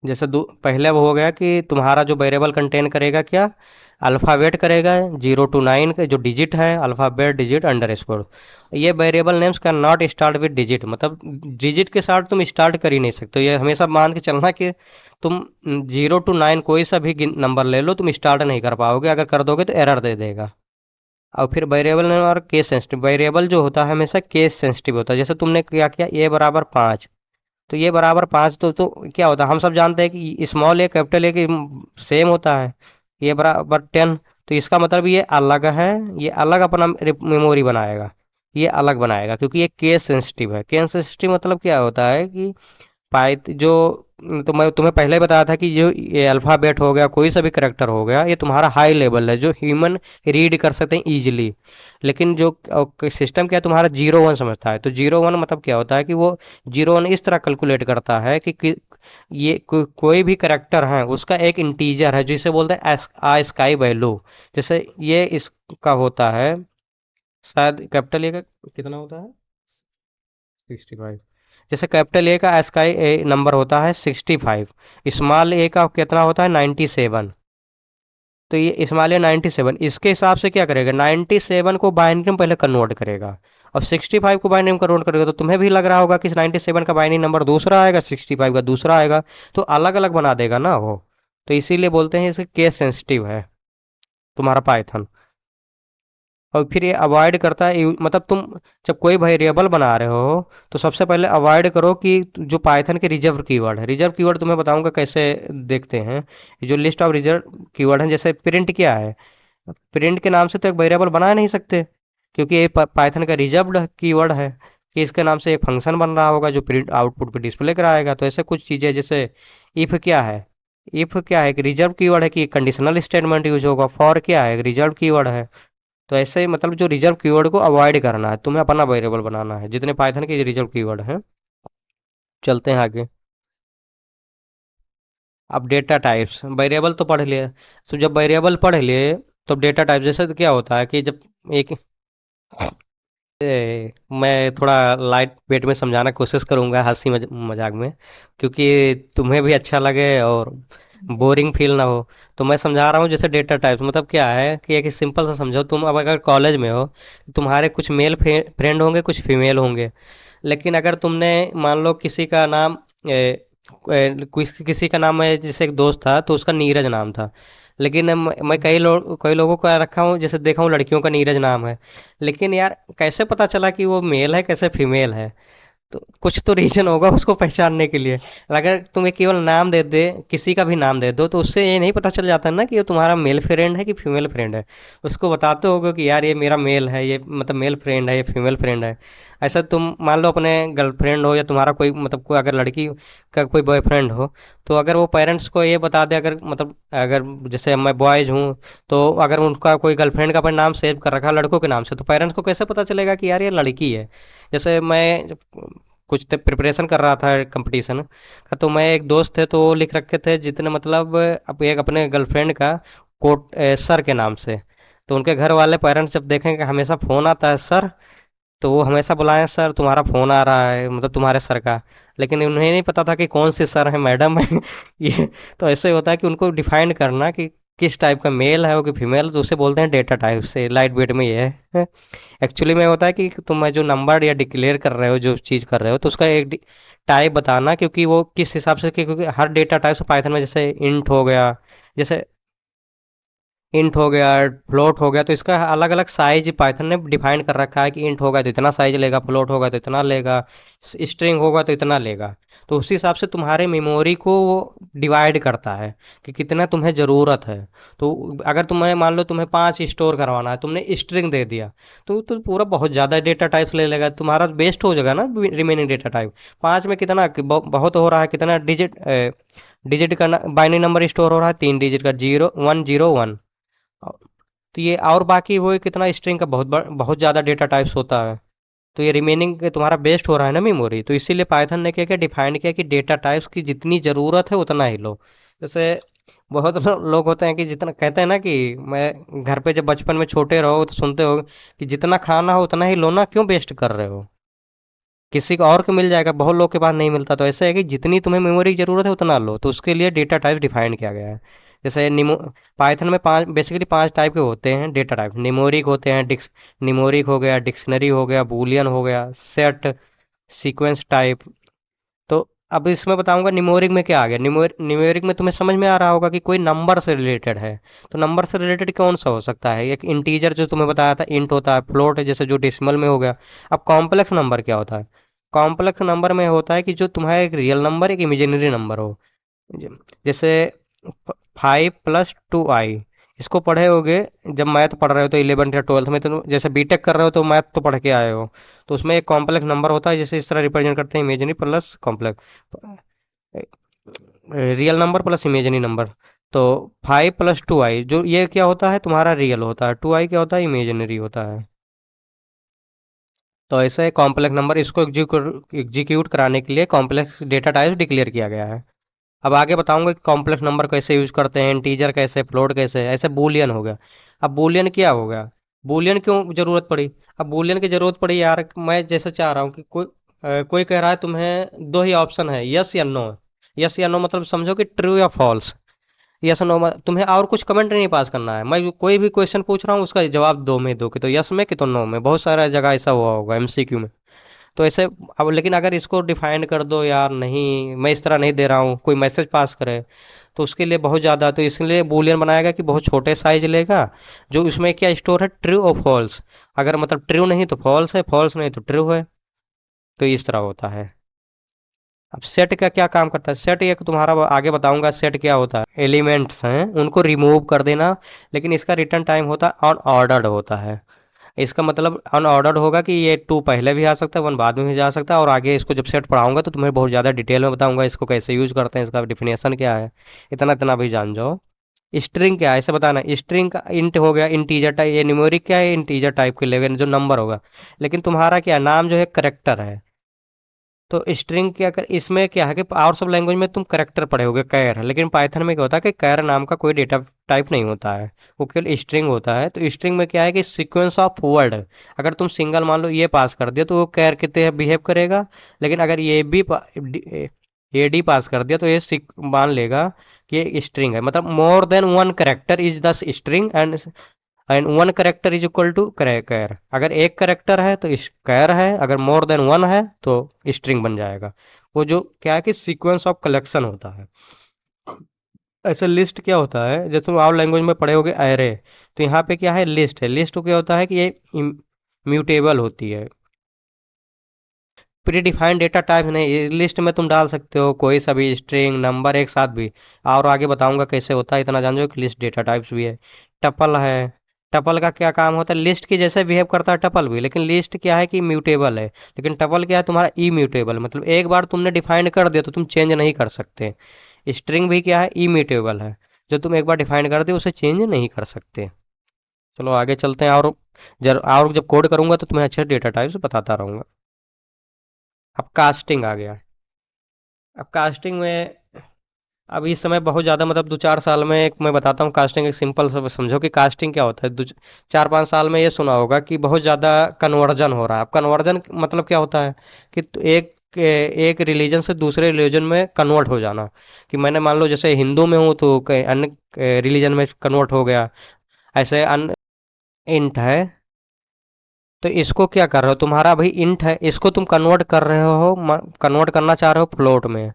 जैसे पहले वो हो गया कि तुम्हारा जो वेरिएबल कंटेन करेगा क्या, अल्फ़ाबेट करेगा 0 to 9 के जो डिजिट है, अल्फ़ाबेट डिजिट अंडर स्कोर। ये वेरिएबल नेम्स का नॉट स्टार्ट विद डिजिट, मतलब डिजिट के साथ तुम स्टार्ट कर ही नहीं सकते। ये हमेशा मान के चलना कि तुम 0 to 9 कोई सा भी नंबर ले लो, तुम स्टार्ट नहीं कर पाओगे, अगर कर दोगे तो एरर दे देगा। और फिर वेरिएबल नेम और केस सेंसिटिव, वेरिएबल जो होता है हमेशा केस सेंसिटिव होता है। जैसे तुमने क्या किया A = 5, तो ये =5 तो क्या होता है, हम सब जानते हैं कि स्मॉल ए कैपिटल ए की सेम होता है। A = 10, तो इसका मतलब ये अलग है, ये अलग अपना मेमोरी बनाएगा, ये अलग बनाएगा क्योंकि ये केस सेंसिटिव है। केस सेंसिटिव मतलब क्या होता है कि पाइथ जो, तो मैं तुम्हें पहले ही बताया था कि जो ये अल्फ़ाबेट हो गया, कोई सा भी करैक्टर हो गया, ये तुम्हारा हाई लेवल है जो ह्यूमन रीड कर सकते हैं इजीली। लेकिन जो सिस्टम क्या है तुम्हारा 0 1 समझता है, तो 0 1 मतलब क्या होता है कि वो 0 1 इस तरह कैलकुलेट करता है कि ये कोई भी करैक्टर है उसका एक इंटीजर है जिसे बोलते हैं आ स्काई वैल्यू। जैसे ये इसका होता है शायद कैपिटल ए का कितना होता है 65। जैसे कैपिटल ए का स्काई नंबर होता है 65, स्मॉल ए का कितना होता है 97। तो ये स्मॉल ए 97 इसके हिसाब से क्या करेगा, 97 को बाइनरी में पहले कन्वर्ट करेगा और 65 को बाइनरी में कन्वर्ट करेगा। तो तुम्हें भी लग रहा होगा कि 97 का बाइनरी नंबर दूसरा आएगा, 65 का दूसरा आएगा, तो अलग अलग बना देगा ना वो। तो इसीलिए बोलते हैं इसे केस सेंसिटिव है तुम्हारा पाइथन। और फिर ये अवॉइड करता है मतलब तुम जब कोई वेरिएबल बना रहे हो तो सबसे पहले अवॉइड करो कि जो पाइथन के रिजर्व कीवर्ड है, रिजर्व कीवर्ड तुम्हें बताऊंगा कैसे देखते हैं। ये जो लिस्ट ऑफ रिजर्व कीवर्ड है, जैसे प्रिंट क्या है, प्रिंट के नाम से तो एक वेरिएबल बना नहीं सकते, क्योंकि ये पाइथन का रिजर्व्ड कीवर्ड है कि इसके नाम से एक फंक्शन बन रहा होगा जो प्रिंट आउटपुट पे डिस्प्ले कराएगा। तो ऐसे कुछ चीज़ें जैसे इफ क्या है, इफ क्या है कि रिजर्व कीवर्ड है कि कंडीशनल स्टेटमेंट यूज होगा, फॉर क्या है रिजर्व कीवर्ड है। तो ऐसे ही मतलब जो रिजर्व कीवर्ड को अवॉइड करना है, तुम्हें अपना वेरिएबल बनाना है जितने पाइथन के रिजर्व कीवर्ड हैं। चलते हैं आगे। अब डेटा टाइप्स, वेरिएबल तो पढ़ लिए, तो जब वेरिएबल पढ़ लिए तो डेटा टाइप जैसे तो क्या होता है कि जब एक मैं थोड़ा लाइट वेट में समझाना कोशिश करूंगा, हंसी मजाक में, क्योंकि तुम्हें भी अच्छा लगे और बोरिंग फील ना हो। तो मैं समझा रहा हूँ जैसे डेटा टाइप्स मतलब क्या है कि एक सिंपल सा समझो। तुम अब अगर कॉलेज में हो तो तुम्हारे कुछ मेल फ्रेंड होंगे, कुछ फीमेल होंगे। लेकिन अगर तुमने मान लो किसी का नाम किसी का नाम है, जैसे एक दोस्त था तो उसका नीरज नाम था। लेकिन मैं कई लोगों का रखा हूँ, जैसे देखा हूँ लड़कियों का नीरज नाम है। लेकिन यार कैसे पता चला कि वो मेल है कैसे फीमेल है, तो कुछ तो रीजन होगा उसको पहचानने के लिए। अगर तुम्हें केवल नाम दे दे, किसी का भी नाम दे दो, तो उससे ये नहीं पता चल जाता ना कि ये तुम्हारा मेल फ्रेंड है कि फीमेल फ्रेंड है। उसको बताते होगे कि यार ये मेरा मेल है, ये मतलब मेल फ्रेंड है, ये फीमेल फ्रेंड है। ऐसा तुम मान लो अपने गर्लफ्रेंड हो या तुम्हारा कोई मतलब कोई अगर लड़की का कोई बॉयफ्रेंड हो, तो अगर वो पेरेंट्स को ये बता दे, अगर मतलब अगर जैसे मैं बॉयज हूँ, तो अगर उनका कोई गर्लफ्रेंड का अपना नाम सेव कर रखा है लड़कों के नाम से, तो पेरेंट्स को कैसे पता चलेगा कि यार ये लड़की है। जैसे मैं जब कुछ प्रिपरेशन कर रहा था कंपटीशन का, तो मैं एक दोस्त थे तो वो लिख रखे थे जितने मतलब एक अपने गर्लफ्रेंड का कोट सर के नाम से। तो उनके घर वाले पेरेंट्स जब देखेंगे हमेशा फ़ोन आता है सर, तो वो हमेशा बुलाएं सर तुम्हारा फ़ोन आ रहा है, मतलब तुम्हारे सर का। लेकिन उन्हें नहीं पता था कि कौन से सर है, मैडम है ये। तो ऐसे होता है कि उनको डिफाइन करना कि किस टाइप का मेल है वो कि फीमेल, तो उसे बोलते हैं डेटा टाइप से, लाइट वेट में ये है। एक्चुअली में होता है कि तुम जो नंबर या डिक्लेयर कर रहे हो, जो चीज़ कर रहे हो, तो उसका एक टाइप बताना, क्योंकि वो किस हिसाब से, क्योंकि हर डेटा टाइप से पाइथन में जैसे इंट हो गया, जैसे इंट हो गया, फ्लोट हो गया, तो इसका अलग अलग साइज पाइथन ने डिफाइन कर रखा है कि इंट होगा तो इतना साइज लेगा, फ्लोट होगा तो इतना लेगा, स्ट्रिंग होगा तो इतना लेगा। तो उसी हिसाब से तुम्हारे मेमोरी को वो डिवाइड करता है कि कितना तुम्हें ज़रूरत है। तो अगर तुम्हें मान लो तुम्हें 5 स्टोर करवाना है, तुमने स्ट्रिंग दे दिया, तो पूरा बहुत ज़्यादा डेटा टाइप्स ले लेगा, तुम्हारा वेस्ट हो जाएगा ना रिमेनिंग डेटा टाइप। 5 में कितना बहुत हो रहा है, कितना डिजिट डिजिट का बाइनरी नंबर स्टोर हो रहा है, 3 डिजिट का, 0 1 0 1। तो ये और बाकी वो कितना स्ट्रिंग का बहुत ज़्यादा डेटा टाइप्स होता है। तो ये रिमेनिंग तुम्हारा बेस्ट हो रहा है ना मेमोरी, तो इसीलिए पाइथन ने क्या क्या डिफाइन किया कि डेटा टाइप्स की जितनी ज़रूरत है उतना ही लो। जैसे बहुत लोग होते हैं कि जितना कहते हैं ना कि मैं घर पे जब बचपन में छोटे रहो तो सुनते हो कि जितना खाना हो उतना ही लो ना, क्यों वेस्ट कर रहे हो, किसी को और को मिल जाएगा, बहुत लोग के पास नहीं मिलता। तो ऐसे है कि जितनी तुम्हें मेमोरी की ज़रूरत है उतना लो, तो उसके लिए डेटा टाइप डिफाइन किया गया है। जैसे निमो पाइथन में पांच बेसिकली 5 टाइप के होते हैं डेटा टाइप। निमोरिक होते हैं, निमोरिक हो गया, डिक्शनरी हो गया, बूलियन हो गया, सेट, सीक्वेंस टाइप। तो अब इसमें बताऊंगा निमोरिक में क्या आ गया। निमोरिक में तुम्हें समझ में आ रहा होगा कि कोई नंबर से रिलेटेड है। तो नंबर से रिलेटेड कौन सा हो सकता है, एक इंटीजर जो तुम्हें बताया था इंट होता है, फ्लोट है जैसे जो डेसिमल में हो गया। अब कॉम्प्लेक्स नंबर क्या होता है, कॉम्प्लेक्स नंबर में होता है कि जो तुम्हारा एक रियल नंबर एक इमेजिनरी नंबर हो। ज- जैसे 5 + 2i, इसको पढ़े होगे जब मैथ पढ़ रहे हो तो 11th या 12th में, तो जैसे बीटेक कर रहे हो तो मैथ तो पढ़ के आए हो। तो उसमें एक कॉम्प्लेक्स नंबर होता है, जैसे इस तरह रिप्रेजेंट करते हैं, imaginary plus complex, real number plus imaginary number. तो 5 + 2i, जो ये क्या होता है तुम्हारा रियल होता है, 2i क्या होता है, इमेजिनरी होता है। तो ऐसे कॉम्प्लेक्स नंबर, इसको एग्जीक्यूट कराने के लिए कॉम्प्लेक्स डेटा टाइप डिक्लेयर किया गया है। अब आगे बताऊंगा कि कॉम्प्लेक्स नंबर कैसे यूज करते हैं, इंटीजर कैसे, फ्लोट कैसे, ऐसे बूलियन हो गया। अब बूलियन क्या हो गया, बूलियन क्यों जरूरत पड़ी। अब बूलियन की जरूरत पड़ी यार, मैं जैसे चाह रहा हूँ कि कोई कह रहा है तुम्हें दो ही ऑप्शन है, यस या नो। यस या नो मतलब समझो कि ट्रू या फॉल्स। यस नो, तुम्हें और कुछ कमेंट नहीं पास करना है, मैं कोई भी क्वेश्चन पूछ रहा हूँ उसका जवाब दो में दो, कि तो यस में कि तो नो में। बहुत सारा जगह ऐसा हुआ होगा एमसीक्यू में। तो ऐसे अब लेकिन अगर इसको डिफाइन कर दो यार, नहीं मैं इस तरह नहीं दे रहा हूँ, कोई मैसेज पास करे, तो उसके लिए बहुत ज़्यादा, तो इसलिए बूलियन बनाया गया कि बहुत छोटे साइज लेगा। जो इसमें क्या स्टोर है, ट्रू और फॉल्स। अगर मतलब ट्रू नहीं तो फॉल्स है, फॉल्स नहीं तो ट्रू है। तो इस तरह होता है। अब सेट का क्या काम करता है, सेट एक तुम्हारा आगे बताऊंगा सेट क्या होता है। एलिमेंट्स हैं उनको रिमूव कर देना, लेकिन इसका रिटर्न टाइम होता है अनऑर्डर्ड होता है। इसका मतलब अनऑर्डर्ड होगा कि ये 2 पहले भी आ सकता है, 1 बाद में भी जा सकता है, और आगे इसको जब सेट पढ़ाऊंगा तो तुम्हें बहुत ज़्यादा डिटेल में बताऊंगा इसको कैसे यूज करते हैं, इसका डिफिनेशन क्या है। इतना इतना भी जान जाओ। स्ट्रिंग क्या है ऐसे बताना, स्ट्रिंग का इंट हो गया, इंटीजर टाइप, ये न्यूमेरिक क्या है, इंटीजर टाइप के लेवल जो नंबर होगा। लेकिन तुम्हारा क्या नाम जो है करेक्टर है। तो स्ट्रिंग क्या कर, इसमें क्या है कि और सब लैंग्वेज में तुम करेक्टर पढ़े होगे कैर, लेकिन पाइथन में क्या होता है कि कैर नाम का कोई डेटा टाइप नहीं होता है, वो केवल स्ट्रिंग होता है। तो स्ट्रिंग में क्या है कि सीक्वेंस ऑफ वर्ड, अगर तुम सिंगल मान लो ये पास कर दिया तो वो कैर की तरह बिहेव करेगा। लेकिन अगर ये डी पास कर दिया तो ये मान लेगा कि ये स्ट्रिंग है, मतलब more than one character is the string, and one character is equal to char. अगर एक करेक्टर है तो इस कैर है, अगर मोर देन वन है तो स्ट्रिंग बन जाएगा। वो जो क्या है कि सीक्वेंस ऑफ कलेक्शन होता है। ऐसे लिस्ट क्या होता है, जैसे तुम और लैंग्वेज में पढ़े होगे एरे, तो यहाँ पे क्या है, लिस्ट है। लिस्ट क्या होता है कि ये म्यूटेबल होती है, प्री डिफाइंड डेटा टाइप नहीं, लिस्ट में तुम डाल सकते हो कोई सा भी स्ट्रिंग नंबर एक साथ भी। और आगे बताऊंगा कैसे होता है, इतना जान जाओ कि लिस्ट डेटा टाइप्स भी है। टपल है, टपल का क्या काम होता है, लिस्ट की जैसे बिहेव करता है टपल भी, लेकिन लिस्ट क्या है कि म्यूटेबल है। लेकिन टपल क्या है तुम्हारा इम्यूटेबल, मतलब एक बार तुमने डिफाइन कर दिया तो तुम चेंज नहीं कर सकते। स्ट्रिंग भी क्या है, इम्यूटेबल है। जो तुम एक बार डिफाइन कर दे उसे चेंज नहीं कर सकते। चलो आगे चलते हैं। और जब कोड करूंगा तो तुम्हें अच्छे डेटा टाइप्स बताता रहूंगा। अब कास्टिंग आ गया। अब कास्टिंग में, अब इस समय बहुत ज़्यादा मतलब 2-4 साल में, एक मैं बताता हूँ कास्टिंग, एक सिंपल सा समझो कि कास्टिंग क्या होता है। 4-5 साल में ये सुना होगा कि बहुत ज़्यादा कन्वर्जन हो रहा है। अब कन्वर्जन मतलब क्या होता है कि एक एक रिलीजन से दूसरे रिलीजन में कन्वर्ट हो जाना। कि मैंने मान लो जैसे हिंदू में हूँ तो कहीं अन्य रिलीजन में कन्वर्ट हो गया। ऐसे अन्य इंट है, तो इसको क्या कर रहे हो, तुम्हारा भाई इंट है, इसको तुम कन्वर्ट कर रहे हो, कन्वर्ट करना चाह रहे हो फ्लोट में।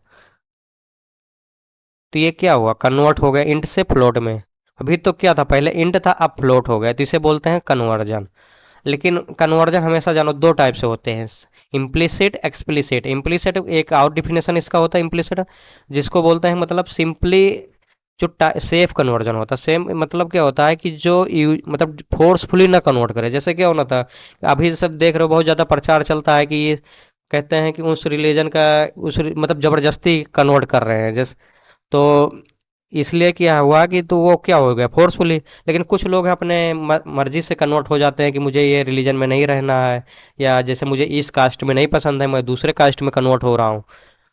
तो ये क्या हुआ, कन्वर्ट हो गया इंट से फ्लोट में। अभी तो क्या था, पहले इंट था अब फ्लोट हो गया, तो इसे बोलते हैं कन्वर्जन। लेकिन कन्वर्जन हमेशा जानो दो टाइप से होते हैं, इम्प्लिसिट एक्सप्लिसिट। इम्प्लिसिट एक और डिफिनेशन इसका होता है इम्प्लिसिट, जिसको बोलते हैं मतलब सिंपली जो सेफ कन्वर्जन होता है। सेम मतलब क्या होता है कि जो मतलब फोर्सफुली ना कन्वर्ट करे। जैसे क्या होना था, अभी सब देख रहे हो बहुत ज़्यादा प्रचार चलता है कि ये कहते हैं कि उस रिलीजन का मतलब जबरदस्ती कन्वर्ट कर रहे हैं। जैसे तो इसलिए क्या हुआ कि तो वो क्या हो गया फोर्सफुली। लेकिन कुछ लोग हैं अपने मर्जी से कन्वर्ट हो जाते हैं कि मुझे ये रिलीजन में नहीं रहना है, या जैसे मुझे इस कास्ट में नहीं पसंद है, मैं दूसरे कास्ट में कन्वर्ट हो रहा हूँ।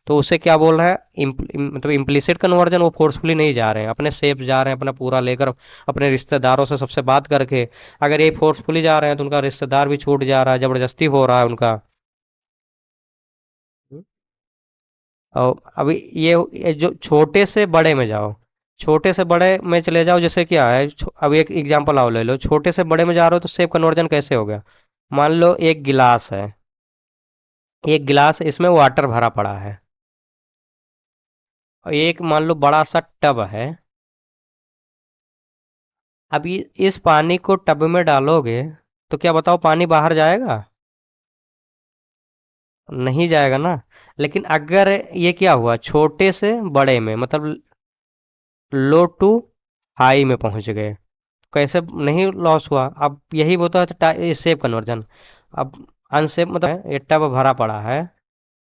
तो उसे क्या बोल रहा है, मतलब इम्प्लिसिट कन्वर्जन। वो फोर्सफुली नहीं जा रहे हैं, अपने सेफ जा रहे हैं, अपना पूरा लेकर, अपने रिश्तेदारों से सबसे बात करके। अगर ये फोर्सफुली जा रहे हैं तो उनका रिश्तेदार भी छूट जा रहा है, जबरदस्ती हो रहा है उनका। और अभी ये जो छोटे से बड़े में जाओ, छोटे से बड़े में चले जाओ, जैसे क्या है, अभी एक एग्जांपल आओ ले लो, छोटे से बड़े में जा रहे हो तो सेफ कन्वर्जन कैसे हो गया। मान लो एक गिलास है, एक गिलास इसमें वाटर भरा पड़ा है, और एक मान लो बड़ा सा टब है। अभी इस पानी को टब में डालोगे तो क्या बताओ, पानी बाहर जाएगा? नहीं जाएगा ना। लेकिन अगर ये क्या हुआ, छोटे से बड़े में मतलब लो टू हाई में पहुंच गए, कैसे नहीं लॉस हुआ। अब यही होता है सेव कन्वर्जन। अब अनसेव मतलब ये टब भरा पड़ा है,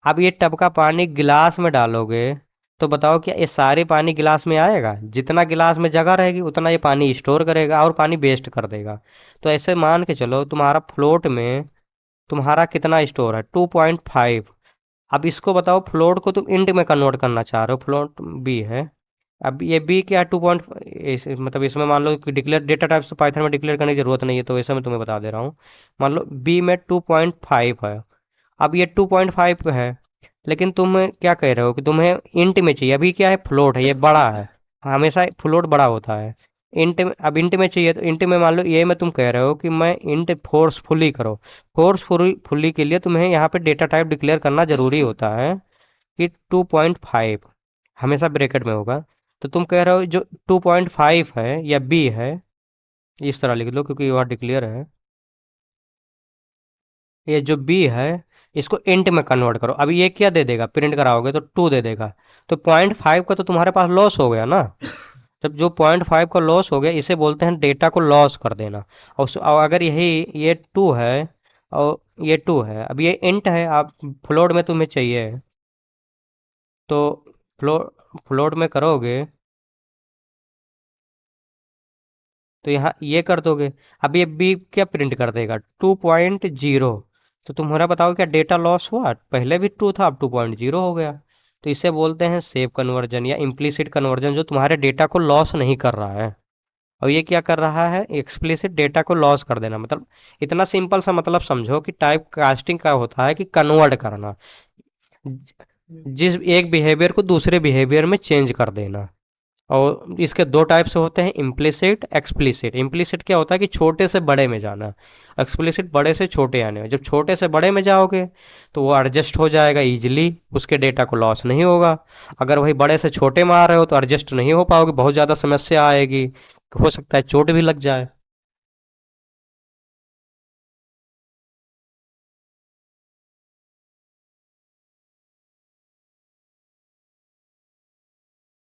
अब ये टब का पानी गिलास में डालोगे तो बताओ क्या ये सारे पानी गिलास में आएगा? जितना गिलास में जगह रहेगी उतना ये पानी स्टोर करेगा और पानी वेस्ट कर देगा। तो ऐसे मान के चलो तुम्हारा फ्लोट में तुम्हारा कितना स्टोर है, 2.5। अब इसको बताओ, फ्लोट को तुम इंट में कन्वर्ट करना चाह रहे हो, फ्लोट बी है। अब ये बी क्या है, 2 मतलब इसमें मान लो कि डिक्लेयर डेटा टाइप्स तो पाइथन में डिक्लेयर करने की जरूरत नहीं है, तो वैसे मैं तुम्हें बता दे रहा हूँ। मान लो बी में 2.5 है। अब ये 2.5 है, लेकिन तुम क्या कह रहे हो कि तुम्हें इंट में चाहिए। अभी क्या है, फ्लोट है, ये बड़ा है, हमेशा फ्लोट बड़ा होता है। इंट में, अब इंट में चाहिए तो इंट में मान लो ये में तुम कह रहे हो कि मैं इंट फोर्सफुली करो। फोर्सफुली के लिए तुम्हें यहाँ पे डेटा टाइप डिक्लेयर करना जरूरी होता है कि 2.5 हमेशा ब्रैकेट में होगा। तो तुम कह रहे हो जो 2.5 है या बी है, इस तरह लिख लो क्योंकि वहाँ डिक्लेयर है। ये जो बी है इसको इंट में कन्वर्ट करो। अभी ये क्या दे देगा, प्रिंट कराओगे तो 2 दे देगा। तो 0.5 का तो तुम्हारे पास लॉस हो गया ना। जब जो 0.5 का लॉस हो गया, इसे बोलते हैं डेटा को लॉस कर देना। और अगर यही ये 2 है और ये 2 है, अब ये इंट है, आप फ्लोट में तुम्हें चाहिए, तो फ्लोट में करोगे तो यहाँ ये कर दोगे। अब ये बी क्या प्रिंट कर देगा, 2.0। तो तुम्हारा बताओ क्या डेटा लॉस हुआ, पहले भी 2 था अब 2.0 हो गया। तो इसे बोलते हैं सेव कन्वर्जन या इम्प्लिसिट कन्वर्जन, जो तुम्हारे डेटा को लॉस नहीं कर रहा है। और ये क्या कर रहा है, एक्सप्लिसिट डेटा को लॉस कर देना। मतलब इतना सिंपल सा मतलब समझो कि टाइप कास्टिंग का होता है कि कन्वर्ट करना, जिस एक बिहेवियर को दूसरे बिहेवियर में चेंज कर देना। और इसके दो टाइप से होते हैं, इम्प्लिसिट एक्सप्लिसिट। इम्प्लिसिट क्या होता है कि छोटे से बड़े में जाना, एक्सप्लिसिट बड़े से छोटे आने में। जब छोटे से बड़े में जाओगे तो वो एडजस्ट हो जाएगा इजीली, उसके डेटा को लॉस नहीं होगा। अगर वही बड़े से छोटे में आ रहे हो तो एडजस्ट नहीं हो पाओगे, बहुत ज़्यादा समस्या आएगी, हो सकता है चोट भी लग जाए।